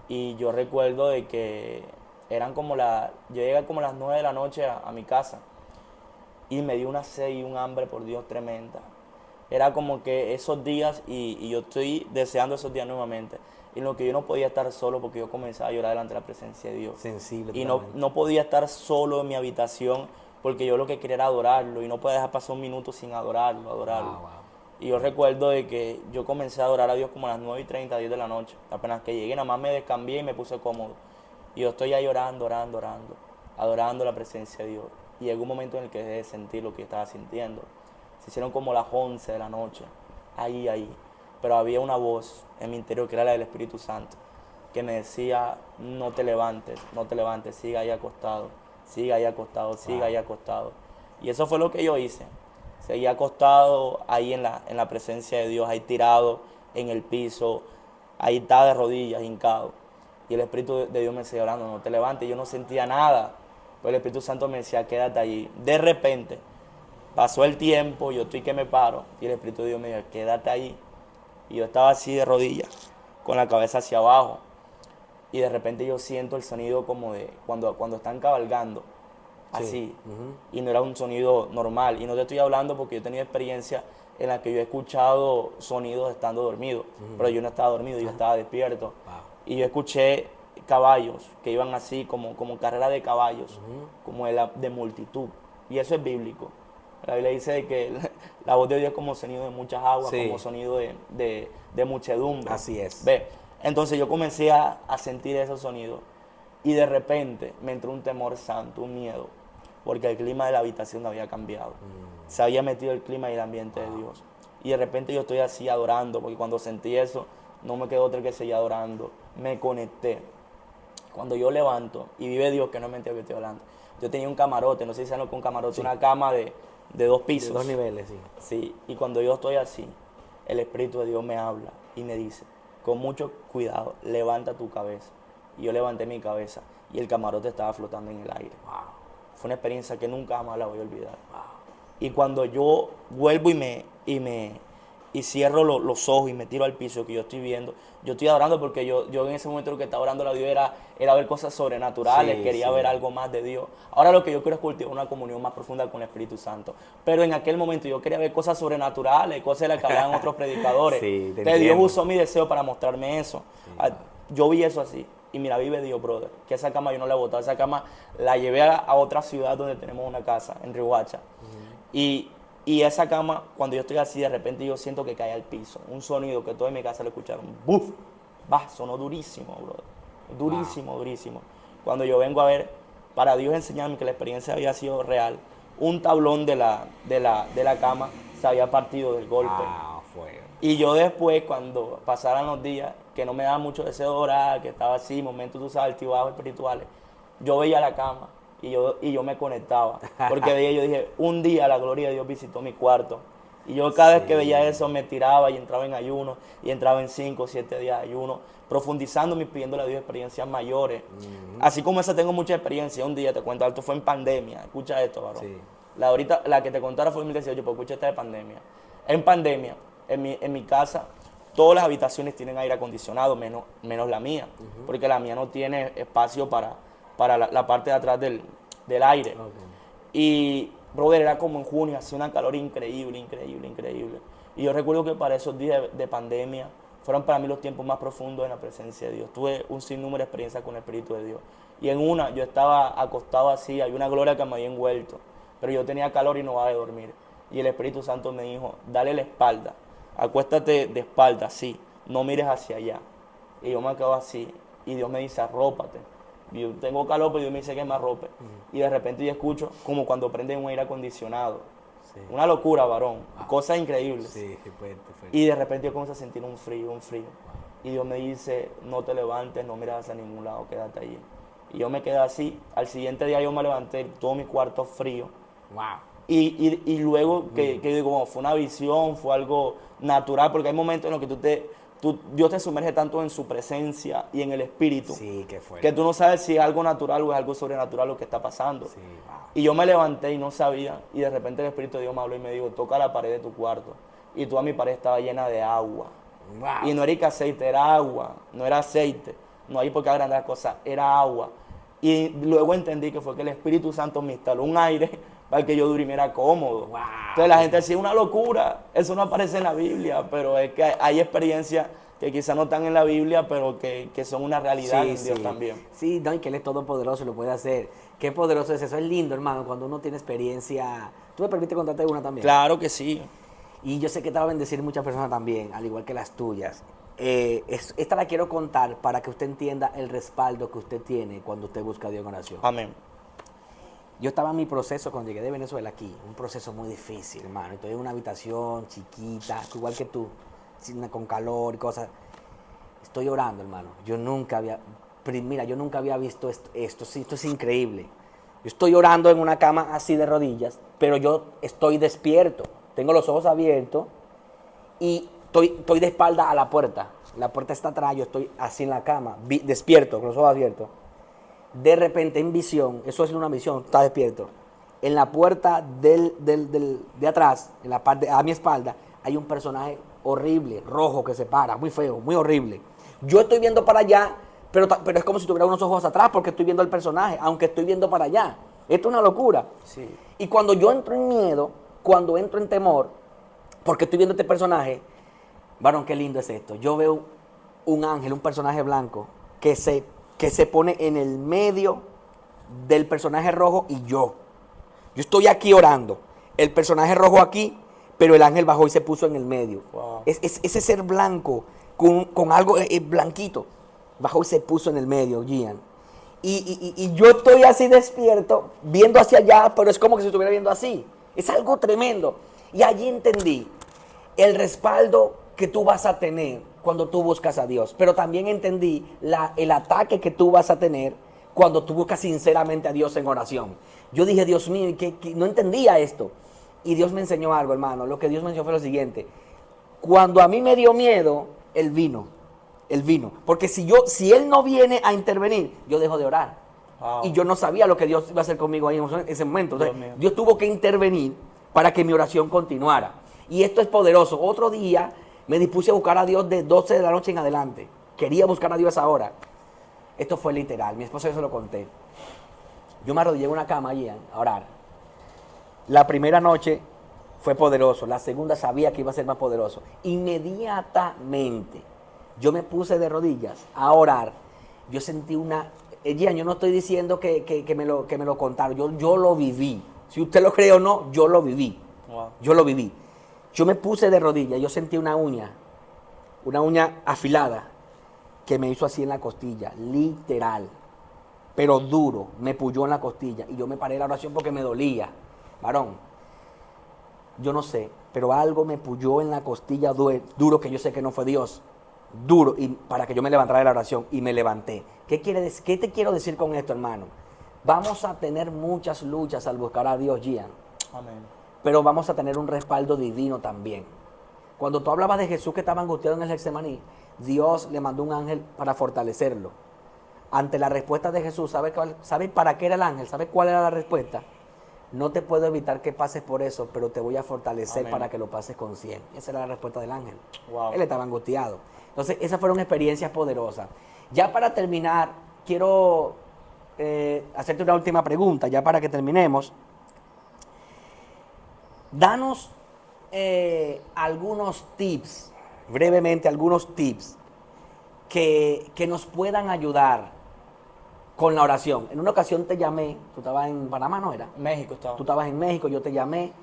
Y yo recuerdo de que eran yo llegué como a las 9 de la noche a mi casa. Y me dio una sed y un hambre, por Dios, tremenda. Era como que esos días, y yo estoy deseando esos días nuevamente, en los que yo no podía estar solo porque yo comenzaba a llorar delante de la presencia de Dios. Sensible. Y no podía estar solo en mi habitación porque yo lo que quería era adorarlo y no podía dejar pasar un minuto sin adorarlo. Wow. Y yo recuerdo de que yo comencé a adorar a Dios como a las 9:30, 10 de la noche. Apenas que llegué, nada más me descambié y me puse cómodo. Y yo estoy ahí orando, adorando la presencia de Dios. Y llegó un momento en el que dejé de sentir lo que estaba sintiendo. Se hicieron como las 11 de la noche, ahí. Pero había una voz en mi interior que era la del Espíritu Santo, que me decía, no te levantes, sigue ahí acostado. Y eso fue lo que yo hice. Seguí acostado ahí en la presencia de Dios, ahí tirado en el piso, ahí estaba de rodillas, hincado. Y el Espíritu de Dios me seguía hablando, no te levantes. Yo no sentía nada, pero el Espíritu Santo me decía, quédate allí. De repente, pasó el tiempo, yo estoy que me paro, y el Espíritu de Dios me dijo, quédate allí. Y yo estaba así de rodillas, con la cabeza hacia abajo. Y de repente yo siento el sonido como de cuando están cabalgando, así. Sí. Y no era un sonido normal. Y no te estoy hablando porque yo he tenido experiencia en la que yo he escuchado sonidos estando dormido. Pero yo no estaba dormido, yo estaba despierto. Wow. Y yo escuché caballos que iban así como carrera de caballos, como de multitud. Y eso es bíblico. La Biblia dice que la voz de Dios es como sonido de muchas aguas, Sí. como sonido de muchedumbre. Así es. Ve, entonces yo comencé a sentir esos sonidos y de repente me entró un temor santo, un miedo, porque el clima de la habitación había cambiado. Se había metido el clima y el ambiente de Dios. Y de repente yo estoy así adorando, porque cuando sentí eso, no me quedó otra que seguir adorando. Me conecté. Cuando yo levanto, y vive Dios que no es mentira que estoy hablando, yo tenía un camarote, no sé si saben lo que es un camarote, Sí. una cama de 2 pisos. De 2 niveles, sí. Sí, y cuando yo estoy así, el Espíritu de Dios me habla y me dice, con mucho cuidado, levanta tu cabeza. Y yo levanté mi cabeza y el camarote estaba flotando en el aire. Wow. Fue una experiencia que nunca más la voy a olvidar. Wow. Y cuando yo vuelvo y cierro los ojos y me tiro al piso que yo estoy viendo, yo estoy adorando porque yo en ese momento lo que estaba orando a Dios era ver cosas sobrenaturales, Sí, quería sí. ver algo más de Dios. Ahora lo que yo quiero es cultivar una comunión más profunda con el Espíritu Santo. Pero en aquel momento yo quería ver cosas sobrenaturales, cosas de las que hablaban otros predicadores. Sí, te Entonces Dios entiendo. usó mi deseo para mostrarme eso. Yo vi eso así. Y mira, vive Dios, brother, que esa cama yo no la he botado, esa cama la llevé a otra ciudad donde tenemos una casa, en Riohacha. Y esa cama, cuando yo estoy así, de repente yo siento que cae al piso. Un sonido que todos en mi casa lo escucharon. ¡Buf! Va, sonó durísimo, brother. Durísimo, durísimo. Cuando yo vengo a ver, para Dios enseñarme que la experiencia había sido real, un tablón de la cama se había partido del golpe. Wow, fuego. Y yo después, cuando pasaran los días, que no me daba mucho deseo de orar, que estaba así, momentos, tú sabes, altibajos espirituales, yo veía la cama y yo me conectaba. Porque veía, yo dije, un día la gloria de Dios visitó mi cuarto. Y yo cada vez que veía eso me tiraba y entraba en ayuno, y entraba en 5 o 7 días de ayuno, profundizándome y pidiéndole a Dios experiencias mayores. Así como esa tengo mucha experiencia. Un día te cuento, esto fue en pandemia. Escucha esto, varón. Sí. La que te contara fue en 2018, pero escucha esta de pandemia. En pandemia, en mi casa, todas las habitaciones tienen aire acondicionado, menos la mía, porque la mía no tiene espacio para la parte de atrás del aire. Okay. Y, brother, era como en junio, hacía una calor increíble, increíble, increíble. Y yo recuerdo que para esos días de pandemia fueron para mí los tiempos más profundos en la presencia de Dios. Tuve un sinnúmero de experiencias con el Espíritu de Dios. Y en una, yo estaba acostado así, había una gloria que me había envuelto, pero yo tenía calor y no iba a dormir. Y el Espíritu Santo me dijo, dale la espalda, acuéstate de espalda, así, no mires hacia allá. Y yo me quedo así, y Dios me dice, arrópate. Y yo tengo calor, pero Dios me dice que me arrope. Y de repente yo escucho como cuando prenden un aire acondicionado. Sí. Una locura, varón. Cosas increíbles. Sí, fuerte. Y de repente yo comienzo a sentir un frío. Y Dios me dice, no te levantes, no mires hacia ningún lado, quédate allí. Y yo me quedé así. Al siguiente día yo me levanté, todo mi cuarto frío. Wow. Y luego que digo, bueno, fue una visión, fue algo natural, porque hay momentos en los que Dios te sumerge tanto en su presencia y en el Espíritu, Sí, qué fuerte. que tú no sabes si es algo natural o es algo sobrenatural lo que está pasando. Sí, wow. Y yo me levanté y no sabía, y de repente el Espíritu de Dios me habló y me dijo, toca la pared de tu cuarto. Y toda mi pared estaba llena de agua. Wow. Y no era que aceite, era agua, no era aceite. No hay por qué agrandar las cosas, era agua. Y luego entendí que fue que el Espíritu Santo me instaló un aire para que yo durmiera cómodo. Wow. Entonces la gente decía, una locura, eso no aparece en la Biblia, pero es que hay experiencias que quizás no están en la Biblia, pero que son una realidad en Dios también. Sí, no, y que Él es todopoderoso y lo puede hacer. Qué poderoso es eso. Es lindo, hermano, cuando uno tiene experiencia. ¿Tú me permites contarte una también? Claro que sí. Y yo sé que te va a bendecir muchas personas también, al igual que las tuyas. Esta la quiero contar para que usted entienda el respaldo que usted tiene cuando usted busca a Dios en oración. Amén. Yo estaba en mi proceso cuando llegué de Venezuela aquí, un proceso muy difícil, hermano. Estoy en una habitación chiquita, igual que tú, con calor y cosas. Estoy orando, hermano. Yo nunca había visto esto. Sí, esto es increíble. Yo estoy orando en una cama así de rodillas, pero yo estoy despierto. Tengo los ojos abiertos y estoy de espalda a la puerta. La puerta está atrás, yo estoy así en la cama, despierto, con los ojos abiertos. De repente, en visión, eso es una visión, está despierto. En la puerta de atrás, en la parte a mi espalda, hay un personaje horrible, rojo, que se para, muy feo, muy horrible. Yo estoy viendo para allá, pero es como si tuviera unos ojos atrás porque estoy viendo el personaje, aunque estoy viendo para allá. Esto es una locura. Sí. Y cuando yo entro en miedo, cuando entro en temor, porque estoy viendo este personaje, varón, qué lindo es esto. Yo veo un ángel, un personaje blanco, que se pone en el medio del personaje rojo y yo. Yo estoy aquí orando. el personaje rojo aquí, pero el ángel bajó y se puso en el medio. Wow. Ese ser blanco con algo blanquito, bajó y se puso en el medio, Gian. Y yo estoy así despierto, viendo hacia allá, pero es como que si estuviera viendo así. Es algo tremendo. Y allí entendí el respaldo que tú vas a tener cuando tú buscas a Dios. Pero también entendí el ataque que tú vas a tener cuando tú buscas sinceramente a Dios en oración. Yo dije, Dios mío, que no entendía esto. Y Dios me enseñó algo, hermano. Lo que Dios me enseñó fue lo siguiente. Cuando a mí me dio miedo, Él vino. Él vino. Porque si Él no viene a intervenir, yo dejo de orar. Wow. Y yo no sabía lo que Dios iba a hacer conmigo ahí en ese momento. Entonces, Dios mío. Dios tuvo que intervenir para que mi oración continuara. Y esto es poderoso. Otro día me dispuse a buscar a Dios de 12 de la noche en adelante. Quería buscar a Dios ahora. Esto fue literal. Mi esposa yo se lo conté. Yo me arrodillé en una cama allí a orar. La primera noche fue poderoso. La segunda sabía que iba a ser más poderoso. Inmediatamente yo me puse de rodillas a orar. Yo sentí una... Gian, yo no estoy diciendo que me lo contaron. Yo lo viví. Si usted lo cree o no, yo lo viví. Wow. Yo lo viví. Yo me puse de rodillas. Yo sentí una uña afilada que me hizo así en la costilla. Literal. Pero duro. Me puyó en la costilla. Y yo me paré de la oración porque me dolía. Varón, yo no sé, pero algo me puyó en la costilla duro que yo sé que no fue Dios. Duro, y para que yo me levantara de la oración, y me levanté. ¿Qué te quiero decir con esto, hermano? Vamos a tener muchas luchas al buscar a Dios, Gian. Amén. Pero vamos a tener un respaldo divino también. Cuando tú hablabas de Jesús que estaba angustiado en el Getsemaní, Dios le mandó un ángel para fortalecerlo. Ante la respuesta de Jesús, ¿sabe para qué era el ángel? ¿Sabe cuál era la respuesta? No te puedo evitar que pases por eso, pero te voy a fortalecer. Amén. Para que lo pases con 100. Esa era la respuesta del ángel. Wow. Él estaba angustiado. Entonces, esas fueron experiencias poderosas. Ya para terminar, quiero hacerte una última pregunta, ya para que terminemos. Danos algunos tips, brevemente algunos tips, que nos puedan ayudar con la oración. En una ocasión te llamé, tú estabas en Panamá, ¿no era? México estaba. Tú estabas en México, yo te llamé,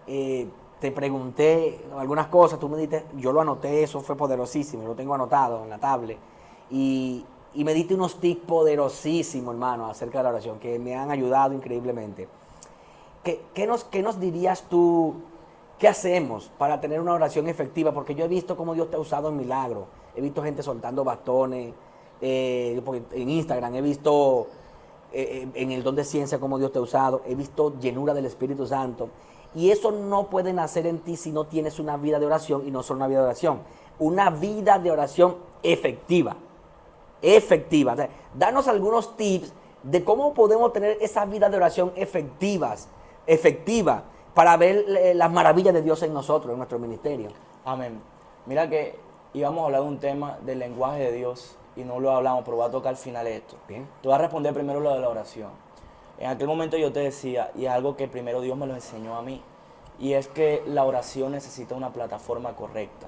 te pregunté algunas cosas, tú me diste, yo lo anoté, eso fue poderosísimo, lo tengo anotado en la tablet, y me diste unos tips poderosísimos, hermano, acerca de la oración, que me han ayudado increíblemente. ¿Qué nos dirías tú? ¿Qué hacemos para tener una oración efectiva? Porque yo he visto cómo Dios te ha usado en milagros, he visto gente soltando bastones, en Instagram he visto en el don de ciencia cómo Dios te ha usado, he visto llenura del Espíritu Santo, y eso no puede nacer en ti si no tienes una vida de oración, y no solo una vida de oración, una vida de oración efectiva. O sea, danos algunos tips de cómo podemos tener esa vida de oración efectiva, para ver las maravillas de Dios en nosotros, en nuestro ministerio. Amén. Mira que íbamos a hablar de un tema del lenguaje de Dios y no lo hablamos, pero voy a tocar al final esto. Bien. Tú vas a responder primero lo de la oración. En aquel momento yo te decía, y es algo que primero Dios me lo enseñó a mí, y es que la oración necesita una plataforma correcta.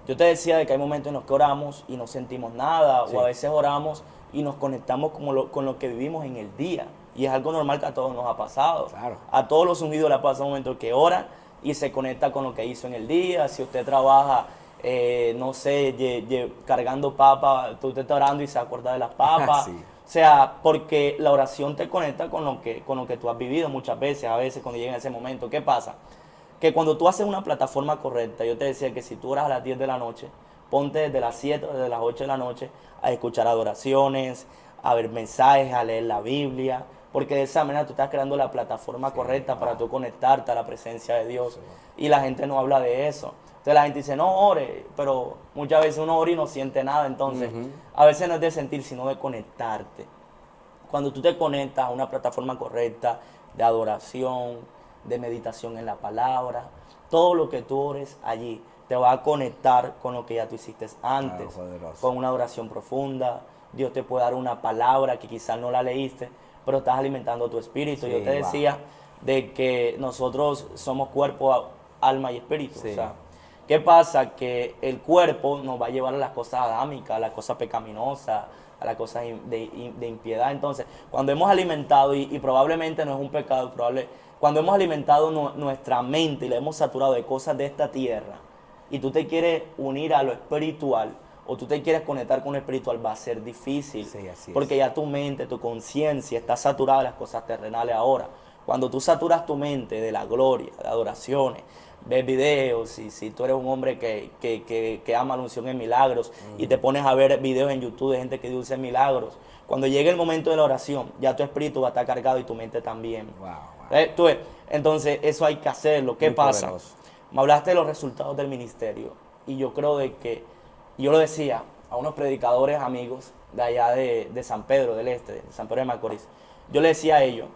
Yo te decía de que hay momentos en los que oramos y no sentimos nada, sí. O a veces oramos y nos conectamos con lo que vivimos en el día. Y es algo normal que a todos nos ha pasado. Claro. A todos los ungidos les pasa un momento que ora y se conecta con lo que hizo en el día. Si usted trabaja, no sé, cargando papas, usted está orando y se acuerda de las papas. Sí. O sea, porque la oración te conecta con lo que tú has vivido muchas veces, a veces cuando llega ese momento. ¿Qué pasa? Que cuando tú haces una plataforma correcta, yo te decía que si tú oras a las 10 de la noche, ponte desde las 7 o desde las 8 de la noche a escuchar adoraciones, a ver mensajes, a leer la Biblia, porque de esa manera tú estás creando la plataforma correcta para tú conectarte a la presencia de Dios. Sí. Y la gente no habla de eso. Entonces la gente dice, no ore, pero muchas veces uno ora y no siente nada. Entonces, a veces no es de sentir, sino de conectarte. Cuando tú te conectas a una plataforma correcta de adoración, de meditación en la palabra, todo lo que tú ores allí te va a conectar con lo que ya tú hiciste antes, con una oración profunda. Dios te puede dar una palabra que quizás no la leíste, pero estás alimentando tu espíritu. Sí, yo te decía de que nosotros somos cuerpo, alma y espíritu. Sí. O sea, ¿qué pasa? Que el cuerpo nos va a llevar a las cosas adámicas, a las cosas pecaminosas, a las cosas de impiedad. Entonces, cuando hemos alimentado, y probablemente no es un pecado, cuando hemos alimentado nuestra mente y la hemos saturado de cosas de esta tierra, y tú te quieres unir a lo espiritual, o tú te quieres conectar con lo espiritual, va a ser difícil. Sí, así porque es. ya tu mente, tu conciencia está saturada de las cosas terrenales ahora. Cuando tú saturas tu mente de la gloria, de adoraciones, ves videos, si tú eres un hombre que ama la unción en milagros, y te pones a ver videos en YouTube de gente que dice milagros, cuando llegue el momento de la oración, ya tu espíritu va a estar cargado y tu mente también. Wow, wow. Tú ves, entonces eso hay que hacerlo. ¿Qué Muy pasa? poderoso. Me hablaste de los resultados del ministerio, y yo creo de que, yo lo decía a unos predicadores amigos de allá de San Pedro del Este, de San Pedro de Macorís, yo le decía a ellos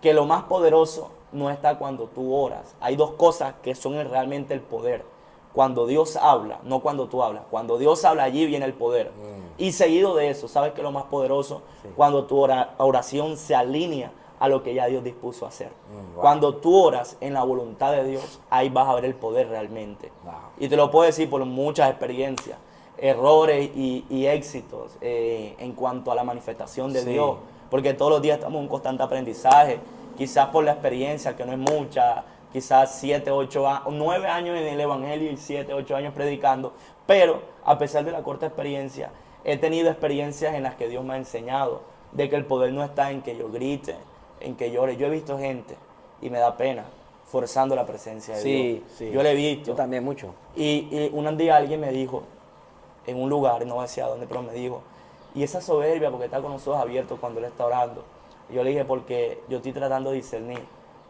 que lo más poderoso no está cuando tú oras. Hay dos cosas que son realmente el poder. Cuando Dios habla, no cuando tú hablas. Cuando Dios habla, allí viene el poder. Y seguido de eso, ¿sabes qué es lo más poderoso? Sí. Cuando tu oración se alinea a lo que ya Dios dispuso a hacer. Wow. Cuando tú oras en la voluntad de Dios, ahí vas a ver el poder realmente. Wow. Y te lo puedo decir por muchas experiencias, errores y éxitos en cuanto a la manifestación de Sí. Dios. Porque todos los días estamos en un constante aprendizaje, quizás por la experiencia, que no es mucha, quizás 7, 8, 9 años en el Evangelio y 7, 8 años predicando, pero a pesar de la corta experiencia, he tenido experiencias en las que Dios me ha enseñado de que el poder no está en que yo grite, en que llore. Yo he visto gente, y me da pena, forzando la presencia de Dios. Sí. Yo lo he visto. Yo también mucho. Y un día alguien me dijo, en un lugar, no decía dónde, pero me dijo, y esa soberbia porque está con los ojos abiertos cuando él está orando. Y yo le dije, porque yo estoy tratando de discernir,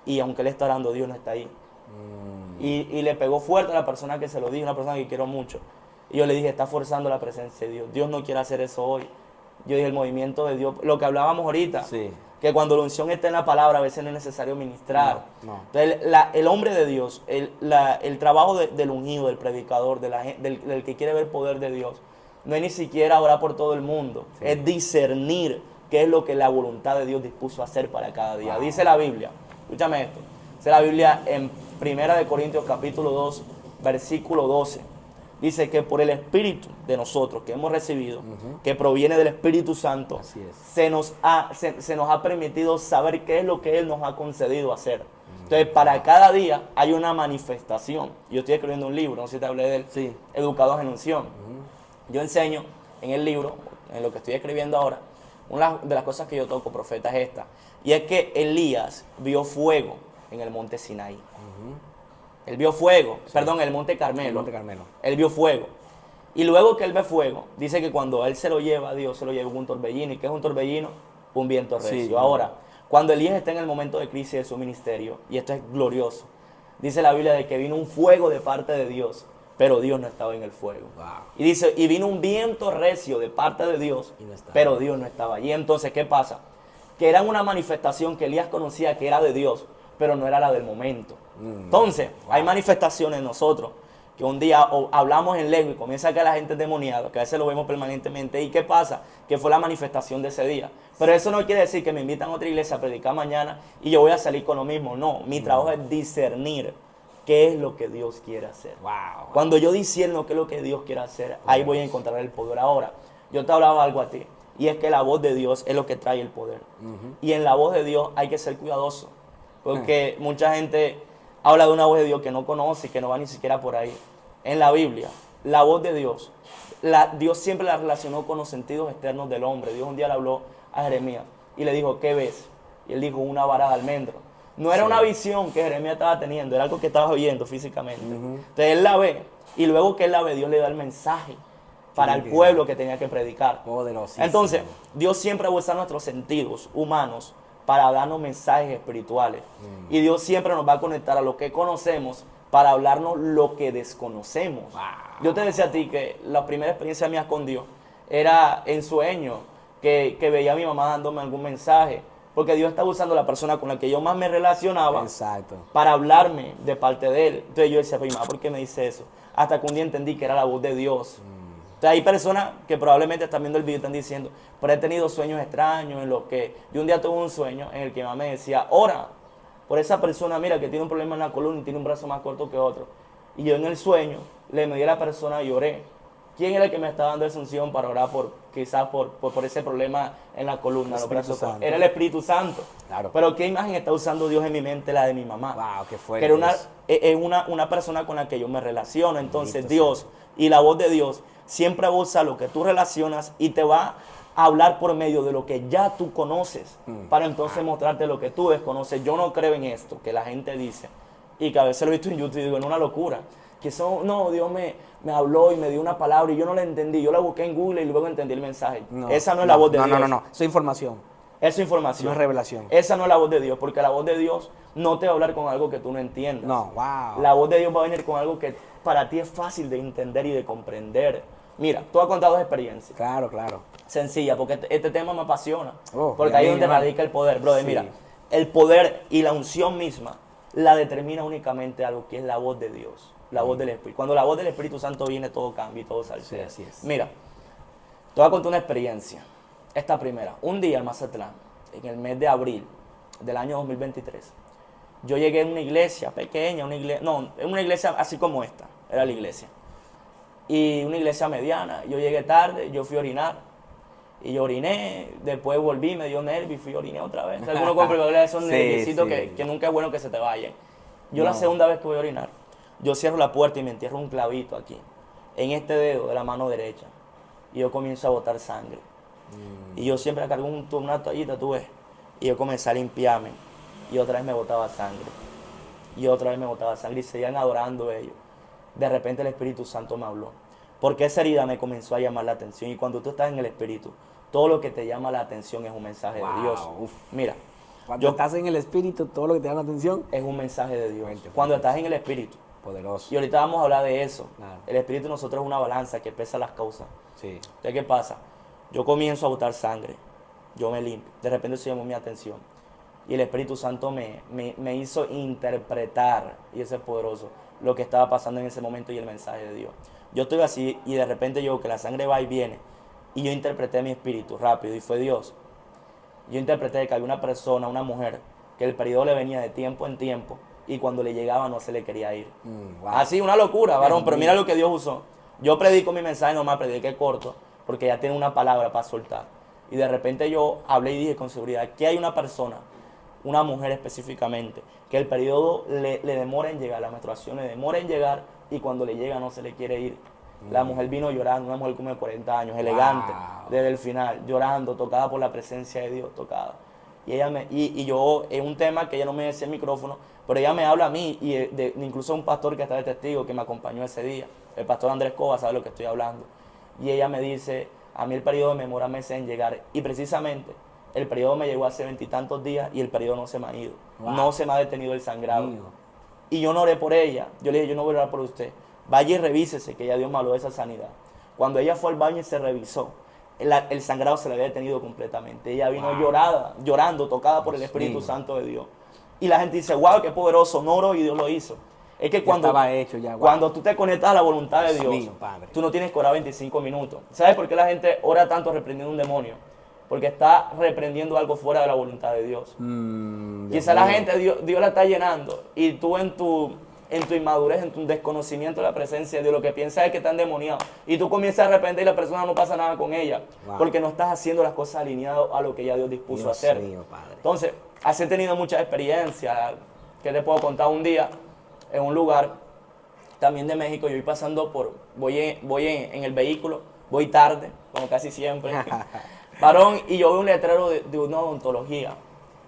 y aunque él está orando, Dios no está ahí. Y le pegó fuerte a la persona que se lo dijo, una persona que quiero mucho. Y yo le dije, está forzando la presencia de Dios. Dios no quiere hacer eso hoy. Yo dije, el movimiento de Dios, lo que hablábamos ahorita, Sí. que cuando la unción está en la palabra, a veces no es necesario ministrar. No. Entonces, el hombre de Dios, el trabajo del ungido, del predicador, del que quiere ver el poder de Dios, no es ni siquiera orar por todo el mundo, Sí. es discernir qué es lo que la voluntad de Dios dispuso a hacer para cada día. Wow. Dice la Biblia, escúchame esto, dice la Biblia en 1 Corintios capítulo 2, versículo 12. Dice que por el Espíritu de nosotros que hemos recibido, que proviene del Espíritu Santo, Así es. se nos ha permitido saber qué es lo que Él nos ha concedido hacer. Entonces, para cada día hay una manifestación. Yo estoy escribiendo un libro, no sé si te hablé de él, Sí. Educados en Unción. Yo enseño en el libro, en lo que estoy escribiendo ahora, una de las cosas que yo toco, profeta, es esta. Y es que Elías vio fuego en el monte Sinaí. Él vio fuego, perdón, en el monte Carmelo. El Monte Carmelo. Él vio fuego. Y luego que él ve fuego, dice que cuando él se lo lleva a Dios, se lo lleva en un torbellino. ¿Y qué es un torbellino? Un viento recio. Sí. Ahora, cuando Elías está en el momento de crisis de su ministerio, y esto es glorioso, dice la Biblia de que vino un fuego de parte de Dios, pero Dios no estaba en el fuego. Wow. Y dice, y vino un viento recio de parte de Dios, Y no estaba. pero Dios no estaba allí. Entonces, ¿qué pasa? Que era una manifestación que Elías conocía que era de Dios, pero no era la del momento. Entonces, hay manifestaciones en nosotros que un día hablamos en lengua y comienza a caer la gente endemoniada, que a veces lo vemos permanentemente. ¿Y qué pasa? Que fue la manifestación de ese día. Pero eso no quiere decir que me invitan a otra iglesia a predicar mañana y yo voy a salir con lo mismo. No, mi trabajo es discernir qué es lo que Dios quiere hacer. Wow. Cuando yo discierno qué es lo que Dios quiere hacer, ahí voy a encontrar el poder. Ahora, yo te hablaba algo a ti, y es que la voz de Dios es lo que trae el poder. Y en la voz de Dios hay que ser cuidadoso, porque mucha gente habla de una voz de Dios que no conoce y que no va ni siquiera por ahí. En la Biblia, la voz de Dios, Dios siempre la relacionó con los sentidos externos del hombre. Dios un día le habló a Jeremías y le dijo, ¿qué ves? Y él dijo, una vara de almendro. No era una visión que Jeremías estaba teniendo, era algo que estaba viendo físicamente. Entonces él la ve, y luego que él la ve, Dios le da el mensaje para el pueblo que tenía que predicar. Poderosísimo. Entonces, Dios siempre va a usar nuestros sentidos humanos para darnos mensajes espirituales. Y Dios siempre nos va a conectar a lo que conocemos para hablarnos lo que desconocemos. Yo te decía a ti que la primera experiencia mía con Dios era en sueño, que veía a mi mamá dándome algún mensaje, porque Dios estaba usando la persona con la que yo más me relacionaba Exacto. para hablarme de parte de Él. Entonces yo decía, mamá, ¿por qué me dice eso? Hasta que un día entendí que era la voz de Dios. Entonces hay personas que probablemente están viendo el video y están diciendo, pero he tenido sueños extraños en los que... Yo un día tuve un sueño en el que mi mamá me decía, ora por esa persona, mira, que tiene un problema en la columna y tiene un brazo más corto que otro. Y yo en el sueño le medí a la persona y oré. ¿Quién era el que me estaba dando esa unción para orar quizás por ese problema en la columna. El Espíritu Santo. Era el Espíritu Santo. Claro. Pero ¿qué imagen está usando Dios en mi mente? La de mi mamá. Wow, qué Que fuerte. era eso. una persona con la que yo me relaciono. Entonces Bendito Dios y la voz de Dios siempre va a usar lo que tú relacionas y te va a hablar por medio de lo que ya tú conoces, para entonces mostrarte lo que tú desconoces. Yo no creo en esto que la gente dice, y que a veces lo he visto en YouTube y digo, es una locura, que no, Dios me habló y me dio una palabra y yo no la entendí, yo la busqué en Google y luego entendí el mensaje. Esa no es la voz de Dios. No, eso es información, Es información. no es revelación. Esa no es la voz de Dios, porque la voz de Dios no te va a hablar con algo que tú no entiendas. No, wow. La voz de Dios va a venir con algo que para ti es fácil de entender y de comprender. Mira, tú has contado dos experiencias. Claro, claro. Sencilla, porque este tema me apasiona. Oh, Porque y a ahí mí, es donde hermano. radica el poder. Brother, Sí. mira, el poder y la unción misma la determina únicamente algo que es la voz de Dios, la voz del Espíritu. Cuando la voz del Espíritu Santo viene, todo cambia y todo sale. Sí, así es. Mira, te voy a contar una experiencia. Esta primera, un día en Mazatlán, en el mes de abril del año 2023, yo llegué a una iglesia pequeña, una iglesia así como esta, era la iglesia. Y una iglesia mediana. Yo llegué tarde, yo fui a orinar. Y yo oriné, después volví, me dio nervio y fui a orinar otra vez. Algunos con probabilidad son Sí, nerviositos sí. que nunca es bueno que se te vayan. Yo la No. segunda vez que voy a orinar, yo cierro la puerta y me entierro un clavito aquí, en este dedo de la mano derecha. Y yo comienzo a botar sangre. Y yo siempre cargo una toallita, tú ves. Y yo comencé a limpiarme. Y otra vez me botaba sangre. Y otra vez me botaba sangre y seguían adorando ellos. De repente el Espíritu Santo me habló. Porque esa herida me comenzó a llamar la atención. Y cuando tú estás en el Espíritu, todo lo que te llama la atención es un mensaje Wow, de Dios. uf. Mira, Cuando yo- estás en el Espíritu, todo lo que te llama la atención, es un mensaje de Dios. Fuente, Cuando fuente. estás en el Espíritu. poderoso. Y ahorita vamos a hablar de eso. Claro. El Espíritu de nosotros es una balanza que pesa las causas. Sí. Entonces, ¿qué pasa? Yo comienzo a botar sangre, yo me limpio, de repente se llamó mi atención y el Espíritu Santo me hizo interpretar, y ese es poderoso, lo que estaba pasando en ese momento y el mensaje de Dios. Yo estoy así y de repente yo que la sangre va y viene y yo interpreté mi espíritu rápido y fue Dios. Yo interpreté que había una persona, una mujer, que el periodo le venía de tiempo en tiempo y cuando le llegaba no se le quería ir. Wow. Así, una locura, varón, Dios pero mío. mira lo que Dios usó. Yo predico mi mensaje, nomás prediqué corto, porque ya tiene una palabra para soltar. Y de repente yo hablé y dije con seguridad que hay una persona, una mujer específicamente, que el periodo le demora en llegar, la menstruación le demora en llegar y cuando le llega no se le quiere ir. La mujer vino llorando, una mujer como de 40 años, elegante, desde el final, llorando, tocada por la presencia de Dios, tocada. Y ella y yo, es un tema que ella no me decía el micrófono, pero ella me habla a mí y incluso un pastor que está de testigo que me acompañó ese día, el pastor Andrés Cova sabe lo que estoy hablando. Y ella me dice, a mí el periodo me demora meses en llegar y precisamente el periodo me llegó hace 20 y tantos días y el periodo no se me ha ido, Wow. no se me ha detenido el sangrado. Mío. Y yo no oré por ella, yo le dije, yo no voy a orar por usted, vaya y revísese que ya Dios me habló de esa sanidad. Cuando ella fue al baño y se revisó, el sangrado se le había detenido completamente. Ella vino Wow. llorando, tocada por el Dios Espíritu mío. Santo de Dios. Y la gente dice, wow, qué poderoso, no oró y Dios lo hizo. Es que cuando, estaba hecho ya, wow. cuando tú te conectas a la voluntad de Dios Dios, mío, Padre. tú no tienes que orar 25 minutos. ¿Sabes por qué la gente ora tanto reprendiendo un demonio? Porque está reprendiendo algo fuera de la voluntad de Dios. Dios Quizá la mío. gente, Dios la está llenando y tú en tu inmadurez, en tu desconocimiento de la presencia de Dios, lo que piensas es que está endemoniado. Y tú comienzas a arrepentir y la persona no pasa nada con ella. Wow. Porque no estás haciendo las cosas alineadas a lo que ya Dios dispuso a Dios hacer. mío, Padre. Entonces, así he tenido muchas experiencias. ¿Qué te puedo contar? Un día, en un lugar, también de México, yo voy pasando voy en el vehículo, voy tarde, como casi siempre. Varón, y yo vi un letrero de una odontología.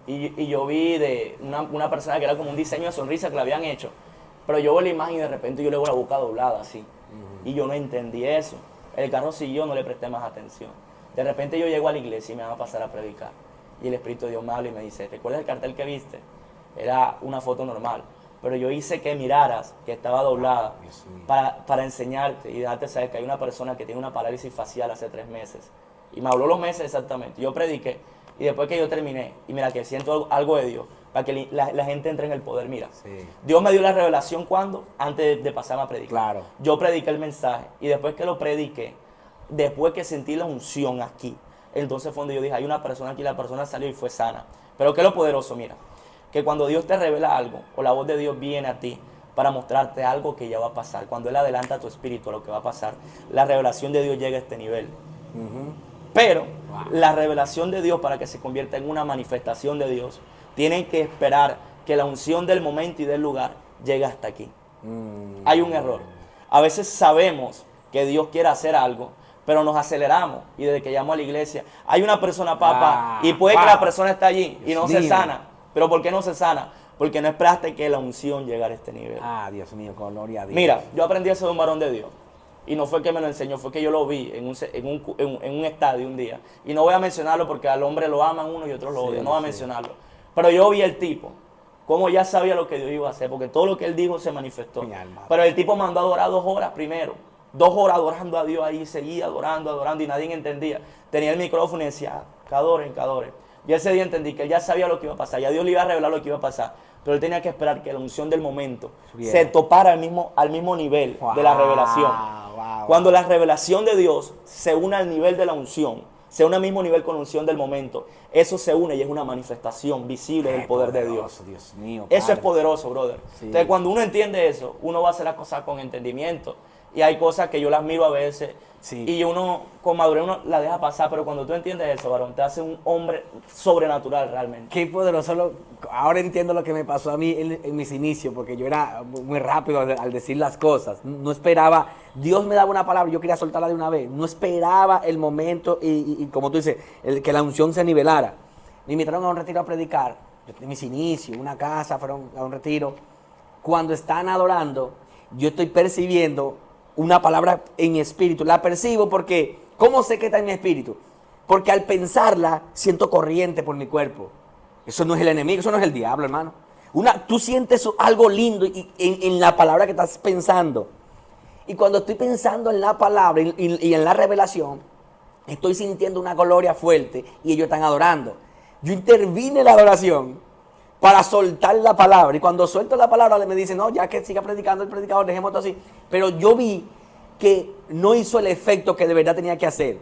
Y yo vi de una persona que era como un diseño de sonrisa que le habían hecho. Pero yo veo la imagen y de repente yo le veo la boca doblada así. Y yo no entendí eso. El carro siguió, no le presté más atención. De repente yo llego a la iglesia y me van a pasar a predicar. Y el Espíritu de Dios me habla y me dice, ¿recuerdas el cartel que viste? Era una foto normal. Pero yo hice que miraras que estaba doblada Dios mío. para enseñarte y dejarte saber que hay una persona que tiene una parálisis facial hace 3 meses. Y me habló los meses exactamente. Yo prediqué. Y después que yo terminé, y mira que siento algo de Dios, para que la gente entre en el poder. Mira, Sí. Dios me dio la revelación cuando, antes de pasarme a predicar. Claro. Yo prediqué el mensaje y después que lo prediqué, después que sentí la unción aquí, entonces fue donde yo dije, hay una persona aquí, la persona salió y fue sana. Pero que es lo poderoso, mira, que cuando Dios te revela algo, o la voz de Dios viene a ti para mostrarte algo que ya va a pasar, cuando Él adelanta a tu espíritu a lo que va a pasar, la revelación de Dios llega a este nivel. Pero la revelación de Dios, para que se convierta en una manifestación de Dios, tienen que esperar que la unción del momento y del lugar llegue hasta aquí. Hay un error. A veces sabemos que Dios quiere hacer algo, pero nos aceleramos y desde que llamo a la iglesia, hay una persona, papá, y puede que la persona está allí y no se sana. ¿Pero por qué no se sana? Porque no esperaste que la unción llegara a este nivel. Dios mío, gloria a Dios. Mira, yo aprendí eso de un varón de Dios. Y no fue que me lo enseñó, fue que yo lo vi en un estadio un día. Y no voy a mencionarlo porque al hombre lo aman uno y otros lo odian. No voy a mencionarlo. Pero yo vi el tipo, cómo ya sabía lo que Dios iba a hacer, porque todo lo que él dijo se manifestó. Pero el tipo mandó a adorar 2 horas primero. 2 horas adorando a Dios ahí, seguía adorando, y nadie entendía. Tenía el micrófono y decía, que adoren, que adoren. Y ese día entendí que él ya sabía lo que iba a pasar, ya Dios le iba a revelar lo que iba a pasar, pero él tenía que esperar que la unción del momento se topara al mismo nivel de la revelación. Cuando la revelación de Dios se une al nivel de la unción, se une al mismo nivel con la unción del momento, eso se une y es una manifestación visible del poder de Dios. Dios mío, eso es poderoso, brother. Entonces, cuando uno entiende eso, uno va a hacer las cosas con entendimiento. Y hay cosas que yo las miro a veces y uno con madurez uno la deja pasar, pero cuando tú entiendes eso, varón, te hace un hombre sobrenatural realmente. Qué poderoso. Ahora entiendo lo que me pasó a mí en mis inicios, porque yo era muy rápido al decir las cosas. No esperaba, Dios me daba una palabra, yo quería soltarla de una vez. No esperaba el momento y como tú dices, que la unción se nivelara. Me invitaron a un retiro a predicar, en mis inicios, una casa, fueron a un retiro. Cuando están adorando, yo estoy percibiendo una palabra en mi espíritu. La percibo porque, ¿cómo sé que está en mi espíritu? Porque al pensarla, siento corriente por mi cuerpo. Eso no es el enemigo, eso no es el diablo, hermano. Tú sientes algo lindo en la palabra que estás pensando. Y cuando estoy pensando en la palabra y en la revelación, estoy sintiendo una gloria fuerte y ellos están adorando. Yo intervine en la adoración para soltar la palabra. Y cuando suelto la palabra, me dice, no, ya que siga predicando el predicador, dejemos todo así. Pero yo vi que no hizo el efecto que de verdad tenía que hacer.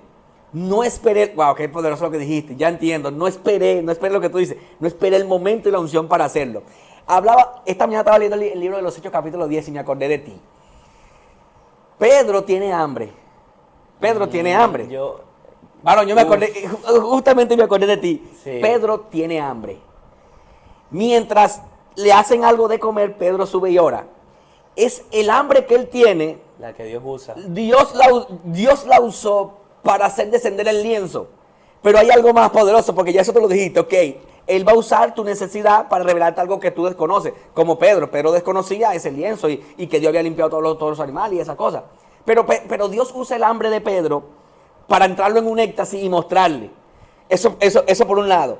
No esperé, wow, qué poderoso lo que dijiste, ya entiendo. No esperé lo que tú dices. No esperé el momento y la unción para hacerlo. Esta mañana estaba leyendo el libro de los Hechos capítulo 10 y me acordé de ti. Pedro tiene hambre. Bueno, yo me acordé, justamente me acordé de ti. Sí. Pedro tiene hambre. Mientras le hacen algo de comer, Pedro sube y ora. Es el hambre que él tiene. La que Dios usa. Dios la usó para hacer descender el lienzo. Pero hay algo más poderoso, porque ya eso te lo dijiste, ok. Él va a usar tu necesidad para revelarte algo que tú desconoces. Como Pedro. Pedro desconocía ese lienzo y que Dios había limpiado todos los animales y esas cosas. Pero Dios usa el hambre de Pedro para entrarlo en un éxtasis y mostrarle. Eso por un lado.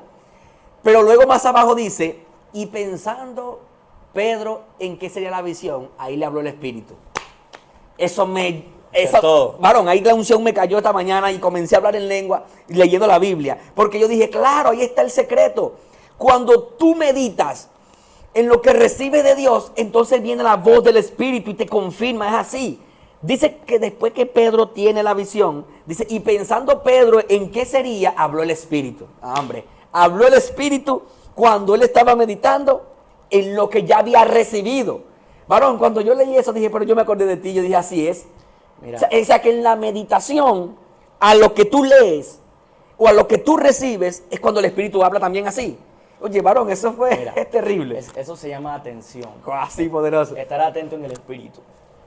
Pero luego más abajo dice, y pensando Pedro en qué sería la visión, ahí le habló el Espíritu. Varón, ahí la unción me cayó esta mañana y comencé a hablar en lengua leyendo la Biblia. Porque yo dije, claro, ahí está el secreto. Cuando tú meditas en lo que recibes de Dios, entonces viene la voz del Espíritu y te confirma, es así. Dice que después que Pedro tiene la visión, dice, y pensando Pedro en qué sería, habló el Espíritu. Hombre, habló el Espíritu cuando él estaba meditando en lo que ya había recibido. Varón, cuando yo leí eso dije, pero yo me acordé de ti, yo dije, así es. Mira. O sea que en la meditación, a lo que tú lees o a lo que tú recibes, es cuando el Espíritu habla también así. Oye, varón, eso es terrible. Eso se llama atención. Así poderoso. Estar atento en el Espíritu.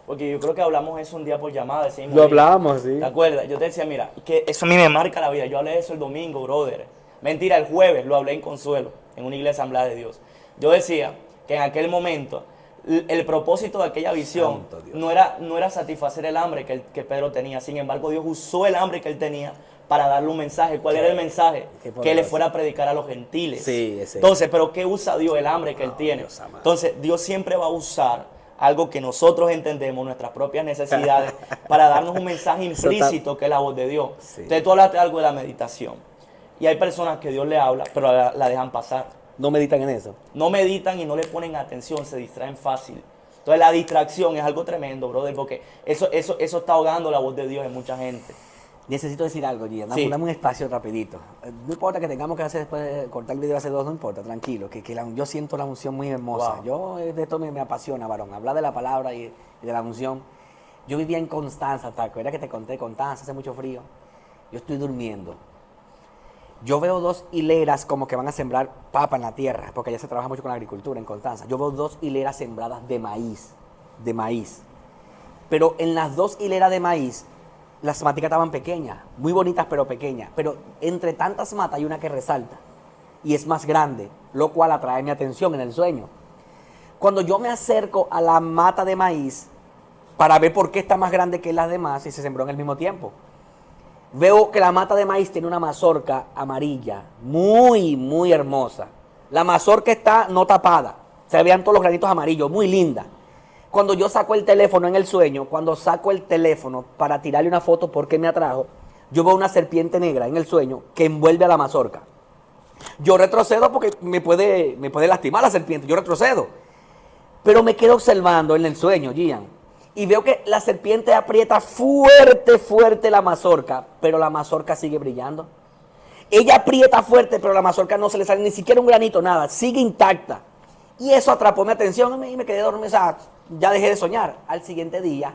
Porque yo creo que hablamos eso un día por llamada. Lo hablamos, sí. ¿Te acuerdas? Yo te decía, mira, que eso a mí me marca la vida. Yo hablé de eso el domingo, brother. Mentira, el jueves lo hablé en Consuelo, en una iglesia Asamblea de Dios. Yo decía que en aquel momento el propósito de aquella visión no era satisfacer el hambre que Pedro tenía. Sin embargo, Dios usó el hambre que él tenía para darle un mensaje. ¿Cuál era el mensaje? Que él le fuera a predicar a los gentiles. Sí, ese. Entonces, ¿pero qué usa Dios? El hambre que él tiene. Entonces, Dios siempre va a usar algo que nosotros entendemos, nuestras propias necesidades, para darnos un mensaje implícito que es la voz de Dios. Sí. Entonces, tú hablaste algo de la meditación. Y hay personas que Dios le habla, pero la dejan pasar. No meditan en eso. No meditan y no le ponen atención, se distraen fácil. Entonces la distracción es algo tremendo, brother, porque eso está ahogando la voz de Dios en mucha gente. Necesito decir algo, Gia. Dame un espacio rapidito. No importa que tengamos que hacer después, cortar el video hace 2, no importa, tranquilo. Yo siento la unción muy hermosa. Wow. De esto me apasiona, varón. Hablar de la palabra y de la unción. Yo vivía en Constanza, ¿te acuerdas que te conté Constanza? Hace mucho frío. Yo yo estoy durmiendo. Yo veo 2 hileras como que van a sembrar papa en la tierra, porque allá se trabaja mucho con la agricultura en Constanza. Yo veo 2 hileras sembradas de maíz. Pero en las 2 hileras de maíz, las maticas estaban pequeñas, muy bonitas pero pequeñas. Pero entre tantas matas hay una que resalta y es más grande, lo cual atrae mi atención en el sueño. Cuando yo me acerco a la mata de maíz para ver por qué está más grande que las demás y se sembró en el mismo tiempo, veo que la mata de maíz tiene una mazorca amarilla, muy, muy hermosa. La mazorca está no tapada, se vean todos los granitos amarillos, muy linda. Cuando yo saco el teléfono en el sueño, cuando saco el teléfono para tirarle una foto porque me atrajo, yo veo una serpiente negra en el sueño que envuelve a la mazorca. Yo retrocedo porque me puede lastimar la serpiente, yo retrocedo. Pero me quedo observando en el sueño, Gian, y veo que la serpiente aprieta fuerte, fuerte la mazorca, pero la mazorca sigue brillando. Ella aprieta fuerte, pero la mazorca no se le sale ni siquiera un granito, nada, sigue intacta. Y eso atrapó mi atención y me quedé dormido, o sea, ya dejé de soñar. Al siguiente día,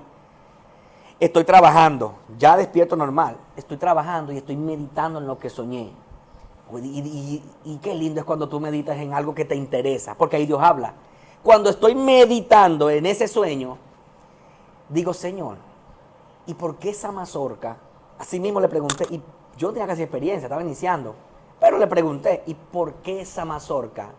estoy trabajando, ya despierto normal, estoy trabajando y estoy meditando en lo que soñé. Y qué lindo es cuando tú meditas en algo que te interesa, porque ahí Dios habla. Cuando estoy meditando en ese sueño, digo, Señor, ¿y por qué esa mazorca? Así mismo le pregunté, y yo no tenía casi experiencia, estaba iniciando, pero le pregunté, ¿y por qué esa mazorca,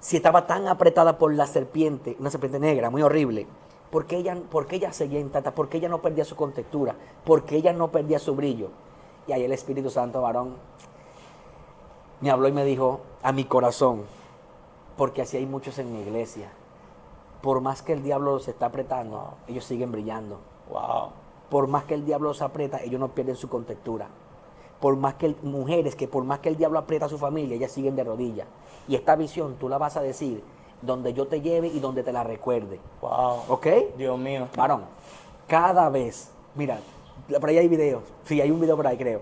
si estaba tan apretada por la serpiente, una serpiente negra, muy horrible, ¿por qué ella seguía intacta? ¿Por qué ella no perdía su contextura? ¿Por qué ella no perdía su brillo? Y ahí el Espíritu Santo, varón, me habló y me dijo a mi corazón, porque así hay muchos en mi iglesia. Por más que el diablo los está apretando, ellos siguen brillando. Wow. Por más que el diablo los aprieta, ellos no pierden su contextura. Por más que por más que el diablo aprieta a su familia, ellas siguen de rodillas. Y esta visión tú la vas a decir donde yo te lleve y donde te la recuerde. Wow. ¿Ok? Dios mío. Varón, cada vez, mira, por ahí hay videos. Sí, hay un video por ahí, creo.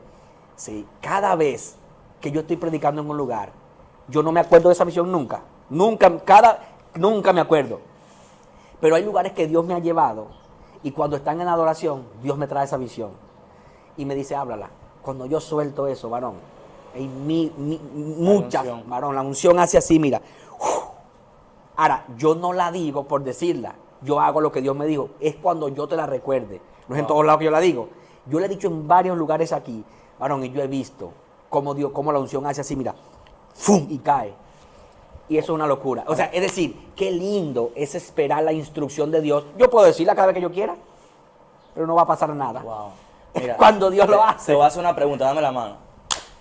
Sí, cada vez que yo estoy predicando en un lugar, yo no me acuerdo de esa visión nunca. Nunca me acuerdo. Pero hay lugares que Dios me ha llevado y cuando están en adoración, Dios me trae esa visión y me dice, háblala. Cuando yo suelto eso, varón, hay muchas, varón, la unción hace así, mira. Ahora, yo no la digo por decirla, yo hago lo que Dios me dijo, es cuando yo te la recuerde. No es en todos lados que yo la digo. Yo la he dicho en varios lugares aquí, varón, y yo he visto cómo la unción hace así, mira, ¡fum! Y cae. Y eso es una locura. O sea, es decir, qué lindo es esperar la instrucción de Dios. Yo puedo decirla cada vez que yo quiera, pero no va a pasar nada. Wow. Mira, cuando Dios lo hace. Te voy a hacer una pregunta, dame la mano.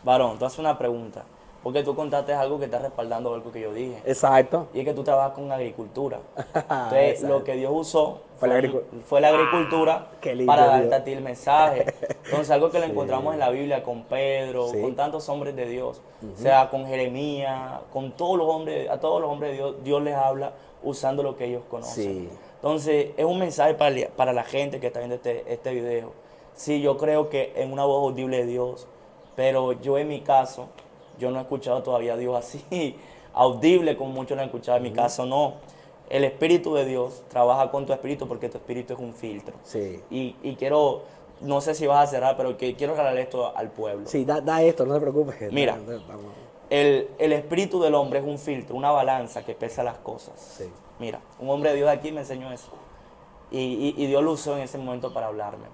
Varón, te voy a hacer una pregunta. Porque tú contaste algo que está respaldando algo que yo dije. Exacto. Y es que tú trabajas con agricultura. Entonces, lo que Dios usó fue la agricultura para darte a ti el mensaje. Entonces, algo que lo encontramos en la Biblia con Pedro, con tantos hombres de Dios, o sea, con Jeremías, con todos los hombres, a todos los hombres de Dios, Dios les habla usando lo que ellos conocen. Sí. Entonces, es un mensaje para la gente que está viendo este video. Sí, yo creo que en una voz audible de Dios, pero yo en mi caso, yo no he escuchado todavía a Dios así, audible como muchos lo han escuchado. En mi caso no. El Espíritu de Dios trabaja con tu espíritu porque tu espíritu es un filtro. Sí. Y quiero, no sé si vas a cerrar, pero quiero regalar esto al pueblo. Sí, da esto, no te preocupes. Mira, el espíritu del hombre es un filtro, una balanza que pesa las cosas. Sí. Mira, un hombre de Dios de aquí me enseñó eso. Y Dios lo usó en ese momento para hablarme.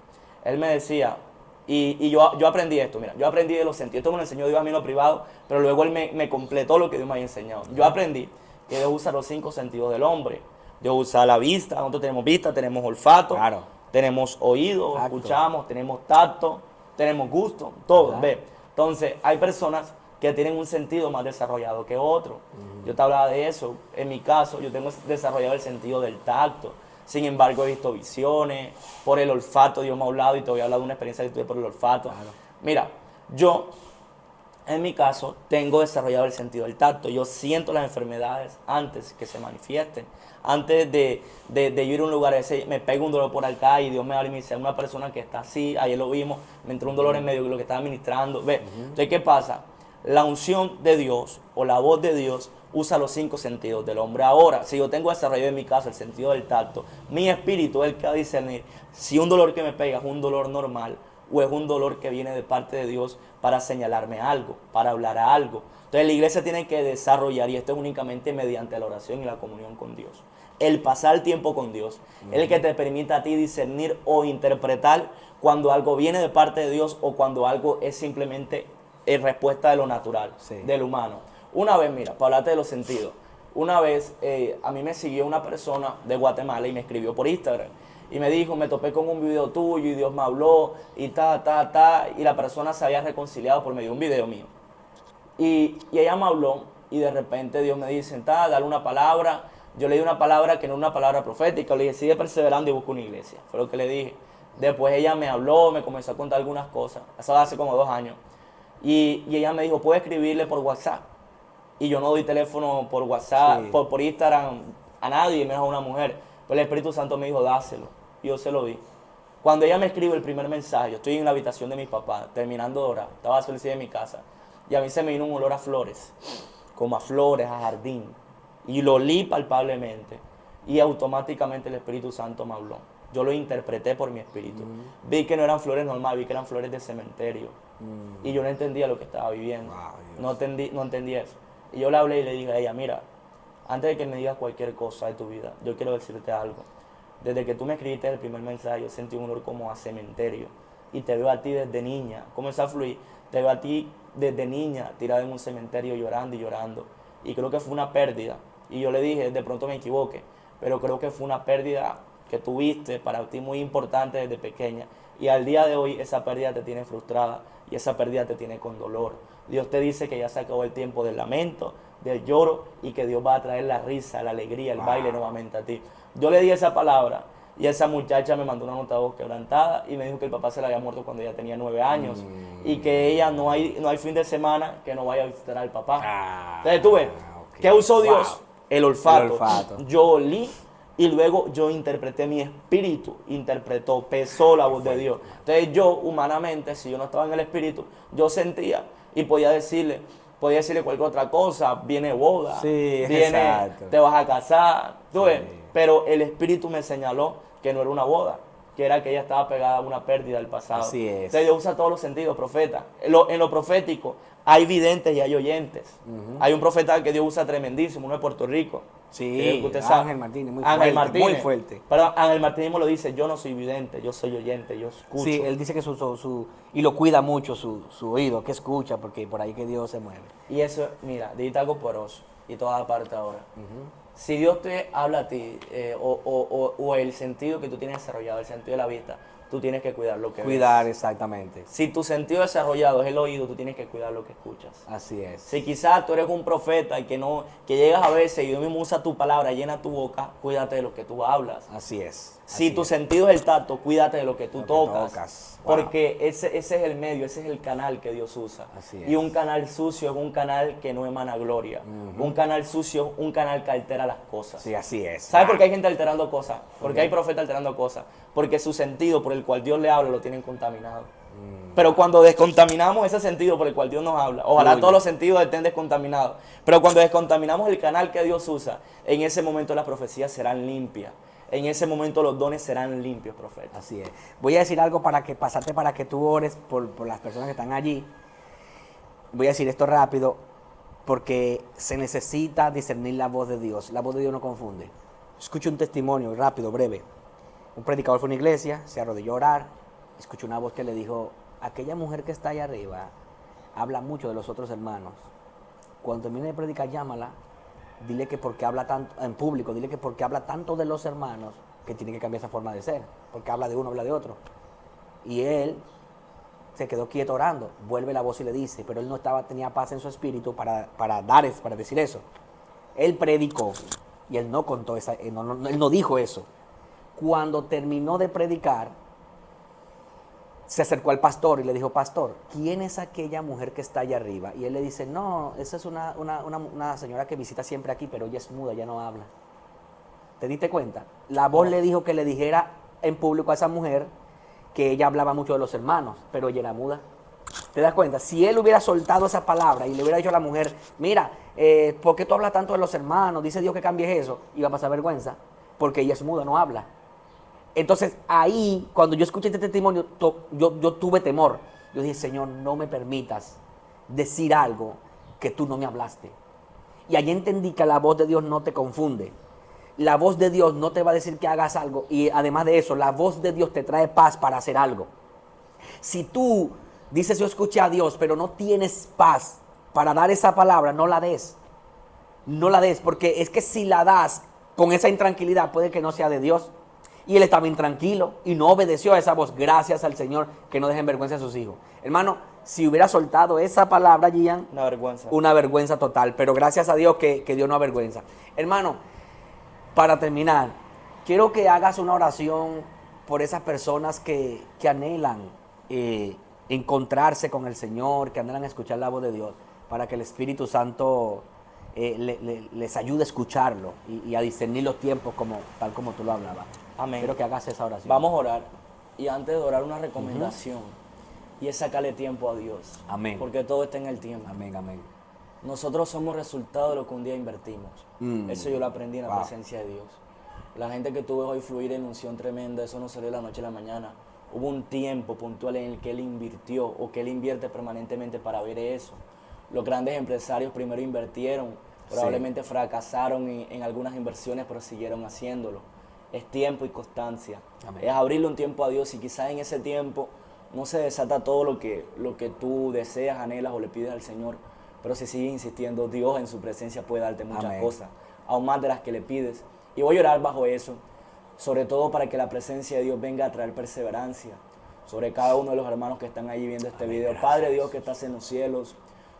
Él me decía, y yo aprendí esto, mira, yo aprendí de los sentidos. Esto me lo enseñó Dios a mí en lo privado, pero luego Él me completó lo que Dios me había enseñado. Yo aprendí que Dios usa los 5 sentidos del hombre. Dios usa la vista, nosotros tenemos vista, tenemos olfato, claro, tenemos oído, escuchamos, tenemos tacto, tenemos gusto, todo, ¿ve? Entonces, hay personas que tienen un sentido más desarrollado que otro. Yo te hablaba de eso. En mi caso, yo tengo desarrollado el sentido del tacto. Sin embargo, he visto visiones, por el olfato Dios me ha hablado y te voy a hablar de una experiencia que tuve por el olfato. Claro. Mira, yo, en mi caso, tengo desarrollado el sentido del tacto. Yo siento las enfermedades antes que se manifiesten. Antes de yo ir a un lugar ese, me pega un dolor por acá y Dios me habla y me dice, una persona que está así, ayer lo vimos, me entró un dolor en medio de lo que estaba ministrando. ¿Ve? Entonces, ¿qué pasa? La unción de Dios o la voz de Dios usa los 5 sentidos del hombre. Ahora, si yo tengo desarrollado en mi caso el sentido del tacto, mi espíritu es el que va a discernir si un dolor que me pega es un dolor normal o es un dolor que viene de parte de Dios para señalarme algo, para hablar a algo. Entonces la iglesia tiene que desarrollar, y esto es únicamente mediante la oración y la comunión con Dios. El pasar tiempo con Dios, el que te permita a ti discernir o interpretar cuando algo viene de parte de Dios o cuando algo es simplemente respuesta de lo natural, del humano. Una vez, mira, para hablarte de los sentidos, una vez a mí me siguió una persona de Guatemala y me escribió por Instagram. Y me dijo, me topé con un video tuyo y Dios me habló y y la persona se había reconciliado por medio de un video mío. Y ella me habló y de repente Dios me dice, dale una palabra. Yo le di una palabra que no es una palabra profética, le dije, sigue perseverando y busca una iglesia. Fue lo que le dije. Después ella me habló, me comenzó a contar algunas cosas. Eso hace como 2 años. Y ella me dijo, puedes escribirle por WhatsApp. Y yo no doy teléfono por WhatsApp, por Instagram a nadie, menos a una mujer. Pero el Espíritu Santo me dijo, dáselo. Y yo se lo di. Cuando ella me escribe el primer mensaje, yo estoy en la habitación de mi papá, terminando de orar, estaba solicitando en mi casa, y a mí se me vino un olor a flores, como a flores, a jardín, y lo olí palpablemente, y automáticamente el Espíritu Santo me habló. Yo lo interpreté por mi espíritu. Vi que no eran flores normales, vi que eran flores de cementerio, y yo no entendía lo que estaba viviendo, no entendía eso. Y yo le hablé y le dije a ella, mira, antes de que me digas cualquier cosa de tu vida, yo quiero decirte algo. Desde que tú me escribiste el primer mensaje, yo sentí un olor como a cementerio. Y te veo a ti desde niña, comenzó a fluir. Te veo a ti desde niña tirada en un cementerio llorando y llorando. Y creo que fue una pérdida. Y yo le dije, de pronto me equivoqué, pero creo que fue una pérdida que tuviste para ti muy importante desde pequeña. Y al día de hoy esa pérdida te tiene frustrada y esa pérdida te tiene con dolor. Dios te dice que ya se acabó el tiempo del lamento, del lloro, y que Dios va a traer la risa, la alegría, el baile nuevamente a ti. Yo le di esa palabra y esa muchacha me mandó una nota de voz quebrantada y me dijo que el papá se le había muerto cuando ella tenía 9 años y que ella no hay fin de semana que no vaya a visitar al papá. Entonces tú ves, ¿qué usó Dios? El olfato. Yo olí y luego yo interpreté, mi espíritu interpretó, pesó la voz de Dios. Entonces yo humanamente, si yo no estaba en el espíritu, yo sentía y podía decirle cualquier otra cosa, viene boda, te vas a casar, ¿tú ves? Pero el Espíritu me señaló que no era una boda, que era que ella estaba pegada a una pérdida del pasado. Así es. Entonces Dios usa todos los sentidos, profeta. En lo profético hay videntes y hay oyentes. Hay un profeta que Dios usa tremendísimo, uno de Puerto Rico. Sí, usted sabe. Ángel Martínez, muy fuerte. Pero Ángel Martínez lo dice, yo no soy vidente, yo soy oyente, yo escucho. Sí, él dice que y lo cuida mucho su oído, que escucha, porque por ahí que Dios se mueve. Y eso, mira, dijiste algo poroso, y toda parte ahora. Si Dios te habla a ti, o el sentido que tú tienes desarrollado, el sentido de la vista, tú tienes que cuidar lo que ves. Exactamente. Si tu sentido desarrollado es el oído, tú tienes que cuidar lo que escuchas. Así es. Si quizás tú eres un profeta y que llegas a veces y Dios mismo usa tu palabra, llena tu boca, cuídate de lo que tú hablas. Así es. Si tu sentido es el tacto, cuídate de lo que tú tocas. Porque ese es el medio, ese es el canal que Dios usa. Así es. Y un canal sucio es un canal que no emana gloria. Un canal sucio es un canal que altera las cosas. Sí, así es. ¿Sabes por qué hay gente alterando cosas? Porque hay profetas alterando cosas. Porque su sentido por el cual Dios le habla lo tienen contaminado. Pero cuando descontaminamos ese sentido por el cual Dios nos habla, ojalá todos los sentidos estén descontaminados, pero cuando descontaminamos el canal que Dios usa, en ese momento las profecías serán limpias. En ese momento los dones serán limpios, profeta. Así es. Voy a decir algo para que tú ores por las personas que están allí. Voy a decir esto rápido porque se necesita discernir la voz de Dios. La voz de Dios no confunde. Escucho un testimonio rápido, breve. Un predicador fue a una iglesia, se arrodilló a orar, escuchó una voz que le dijo, aquella mujer que está allá arriba habla mucho de los otros hermanos. Cuando termine de predicar, llámala. Dile que porque habla tanto en público, dile que porque habla tanto de los hermanos, que tiene que cambiar esa forma de ser, porque habla de uno, habla de otro. Y él se quedó quieto orando, vuelve la voz y le dice, pero él no tenía paz en su espíritu para decir eso. Él predicó y él no contó él no dijo eso. Cuando terminó de predicar, se acercó al pastor y le dijo, pastor, ¿quién es aquella mujer que está allá arriba? Y él le dice, no, esa es una señora que visita siempre aquí, pero ella es muda, ya no habla. ¿Te diste cuenta? La voz le dijo que le dijera en público a esa mujer que ella hablaba mucho de los hermanos, pero ella era muda. ¿Te das cuenta? Si él hubiera soltado esa palabra y le hubiera dicho a la mujer, mira, ¿por qué tú hablas tanto de los hermanos? Dice Dios que cambies eso. Iba a pasar vergüenza, porque ella es muda, no habla. Entonces ahí, cuando yo escuché este testimonio, yo tuve temor. Yo dije, Señor, no me permitas decir algo que tú no me hablaste. Y allí entendí que la voz de Dios no te confunde. La voz de Dios no te va a decir que hagas algo. Y además de eso, la voz de Dios te trae paz para hacer algo. Si tú dices, yo escuché a Dios, pero no tienes paz para dar esa palabra, no la des. No la des, porque es que si la das con esa intranquilidad, puede que no sea de Dios. Y él estaba intranquilo y no obedeció a esa voz. Gracias al Señor que no dejen vergüenza a sus hijos. Hermano, si hubiera soltado esa palabra, Gian, Una vergüenza. una vergüenza total. Pero gracias a Dios que Dios no avergüenza. Hermano, para terminar, quiero que hagas una oración por esas personas que anhelan encontrarse con el Señor, que anhelan escuchar la voz de Dios, para que el Espíritu Santo les ayude a escucharlo y a discernir los tiempos tal como tú lo hablabas. Amén. Quiero que hagas esa oración. Vamos a orar. Y antes de orar, una recomendación. Y es sacarle tiempo a Dios. Amén. Porque todo está en el tiempo. Amén, amén. Nosotros somos resultado de lo que un día invertimos. Eso yo lo aprendí en la Wow. presencia de Dios. La gente que tuve hoy fluir en unción tremenda, eso no salió de la noche a la mañana. Hubo un tiempo puntual en el que él invirtió o que él invierte permanentemente para ver eso. Los grandes empresarios primero invirtieron, probablemente fracasaron en algunas inversiones, pero siguieron haciéndolo. Es tiempo y constancia. Amén. Es abrirle un tiempo a Dios y quizás en ese tiempo no se desata todo lo que tú deseas, anhelas o le pides al Señor, pero si sigues insistiendo, Dios en su presencia puede darte muchas Amén. cosas, aún más de las que le pides. Y voy a orar bajo eso, sobre todo para que la presencia de Dios venga a traer perseverancia sobre cada uno de los hermanos que están allí viendo este video. Gracias. Padre Dios que estás en los cielos,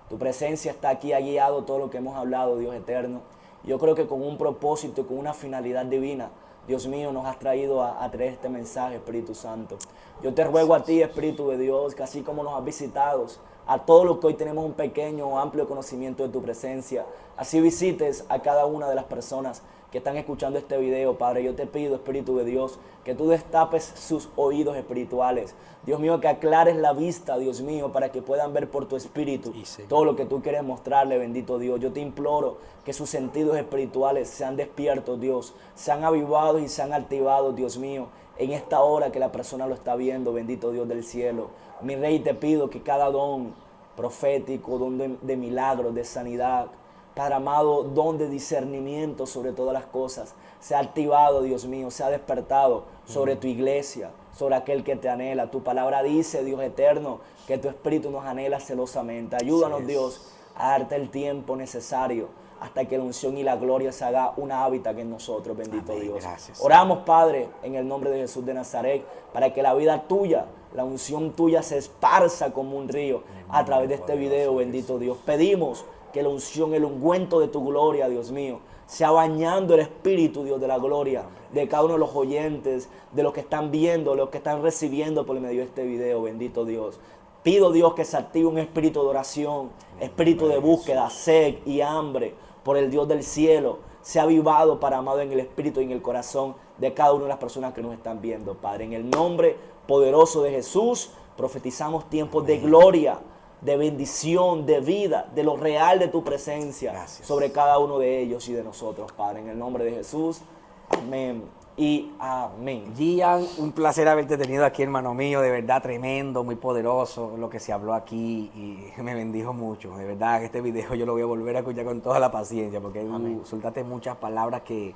tu presencia está aquí, ha guiado todo lo que hemos hablado, Dios eterno. Yo creo que con un propósito, con una finalidad divina, Dios mío, nos has traído a traer este mensaje, Espíritu Santo. Yo te ruego a ti, Espíritu de Dios, que así como nos has visitado, a todos los que hoy tenemos un pequeño o amplio conocimiento de tu presencia, así visites a cada una de las personas que están escuchando este video, Padre. Yo te pido, Espíritu de Dios, que tú destapes sus oídos espirituales. Dios mío, que aclares la vista, Dios mío, para que puedan ver por tu Espíritu todo lo que tú quieres mostrarle, bendito Dios. Yo te imploro que sus sentidos espirituales sean despiertos, Dios, sean avivados y sean activados, Dios mío, en esta hora que la persona lo está viendo, bendito Dios del cielo. Mi Rey, te pido que cada don profético, don de milagros, de sanidad, Padre amado, don de discernimiento sobre todas las cosas, sea activado, Dios mío, sea despertado sobre tu iglesia, sobre aquel que te anhela. Tu palabra dice, Dios eterno, que tu Espíritu nos anhela celosamente. Ayúdanos, Dios, a darte el tiempo necesario hasta que la unción y la gloria se haga una hábitat en nosotros, bendito Amén. Dios. Gracias. Oramos, Padre, en el nombre de Jesús de Nazaret, para que la vida tuya, la unción tuya se esparza como un río a través de este video, bendito Dios. Pedimos que la unción, el ungüento de tu gloria, Dios mío, sea bañando el Espíritu, Dios de la gloria, de cada uno de los oyentes, de los que están viendo, de los que están recibiendo por medio de este video, bendito Dios. Pido, Dios, que se active un espíritu de oración, espíritu de búsqueda, sed y hambre por el Dios del cielo. Sea avivado, para amado, en el espíritu y en el corazón de cada una de las personas que nos están viendo, Padre. En el nombre poderoso de Jesús, profetizamos tiempos de gloria, de bendición, de vida, de lo real de tu presencia. Gracias. Sobre cada uno de ellos y de nosotros, Padre. En el nombre de Jesús, amén y amén. Gian, un placer haberte tenido aquí, hermano mío, de verdad tremendo, muy poderoso lo que se habló aquí y me bendijo mucho. De verdad que este video yo lo voy a volver a escuchar con toda la paciencia porque soltaste muchas palabras que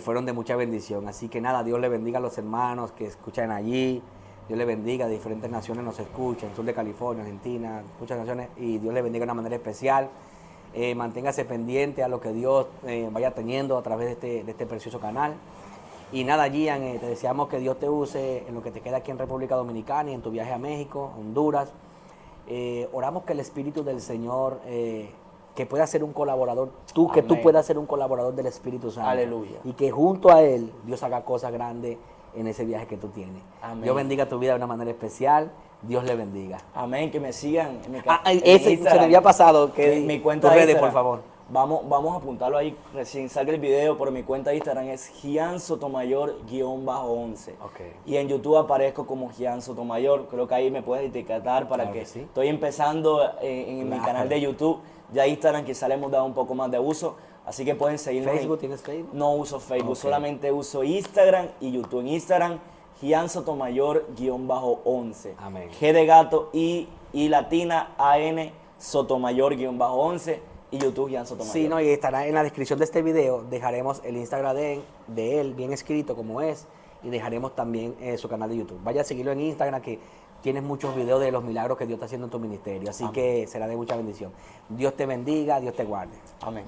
fueron de mucha bendición. Así que nada, Dios le bendiga a los hermanos que escuchan allí. Dios le bendiga, de diferentes naciones nos escuchan, sur de California, Argentina, muchas naciones, y Dios le bendiga de una manera especial. Manténgase pendiente a lo que Dios vaya teniendo a través de este precioso canal. Y nada, Gian, te deseamos que Dios te use en lo que te queda aquí en República Dominicana y en tu viaje a México, Honduras. Oramos que el Espíritu del Señor, que pueda ser un colaborador, que tú Amén. puedas ser un colaborador del Espíritu Santo. Aleluya. Y que junto a Él Dios haga cosas grandes en ese viaje que tú tienes. Amén. Dios bendiga tu vida de una manera especial. Dios le bendiga. Amén, que me sigan en mi Ese se Instagram. me había pasado. Que Mi cuenta tus de redes, Instagram. por favor. Vamos a apuntarlo ahí recién salga el video, pero mi cuenta de Instagram es Gian Sotomayor-11. Ok. Y en YouTube aparezco como Gian Sotomayor. Creo que ahí me puedes etiquetar para Claro que que sí. estoy empezando en mi Claro. canal de YouTube. Ya Instagram quizá le hemos dado un poco más de uso. Así que pueden seguirnos. ¿Facebook? ¿Tienes Facebook? No uso Facebook, Ok. solamente uso Instagram y YouTube. En Instagram, Gian Sotomayor-11. Amén. G de gato y latina AN Sotomayor-11 y YouTube Gian Sotomayor. Sí, no, y estará en la descripción de este video, dejaremos el Instagram de él bien escrito como es, y dejaremos también su canal de YouTube. Vaya a seguirlo en Instagram, que tienes muchos videos de los milagros que Dios está haciendo en tu ministerio, así Amén. que será de mucha bendición. Dios te bendiga, Dios te guarde. Amén.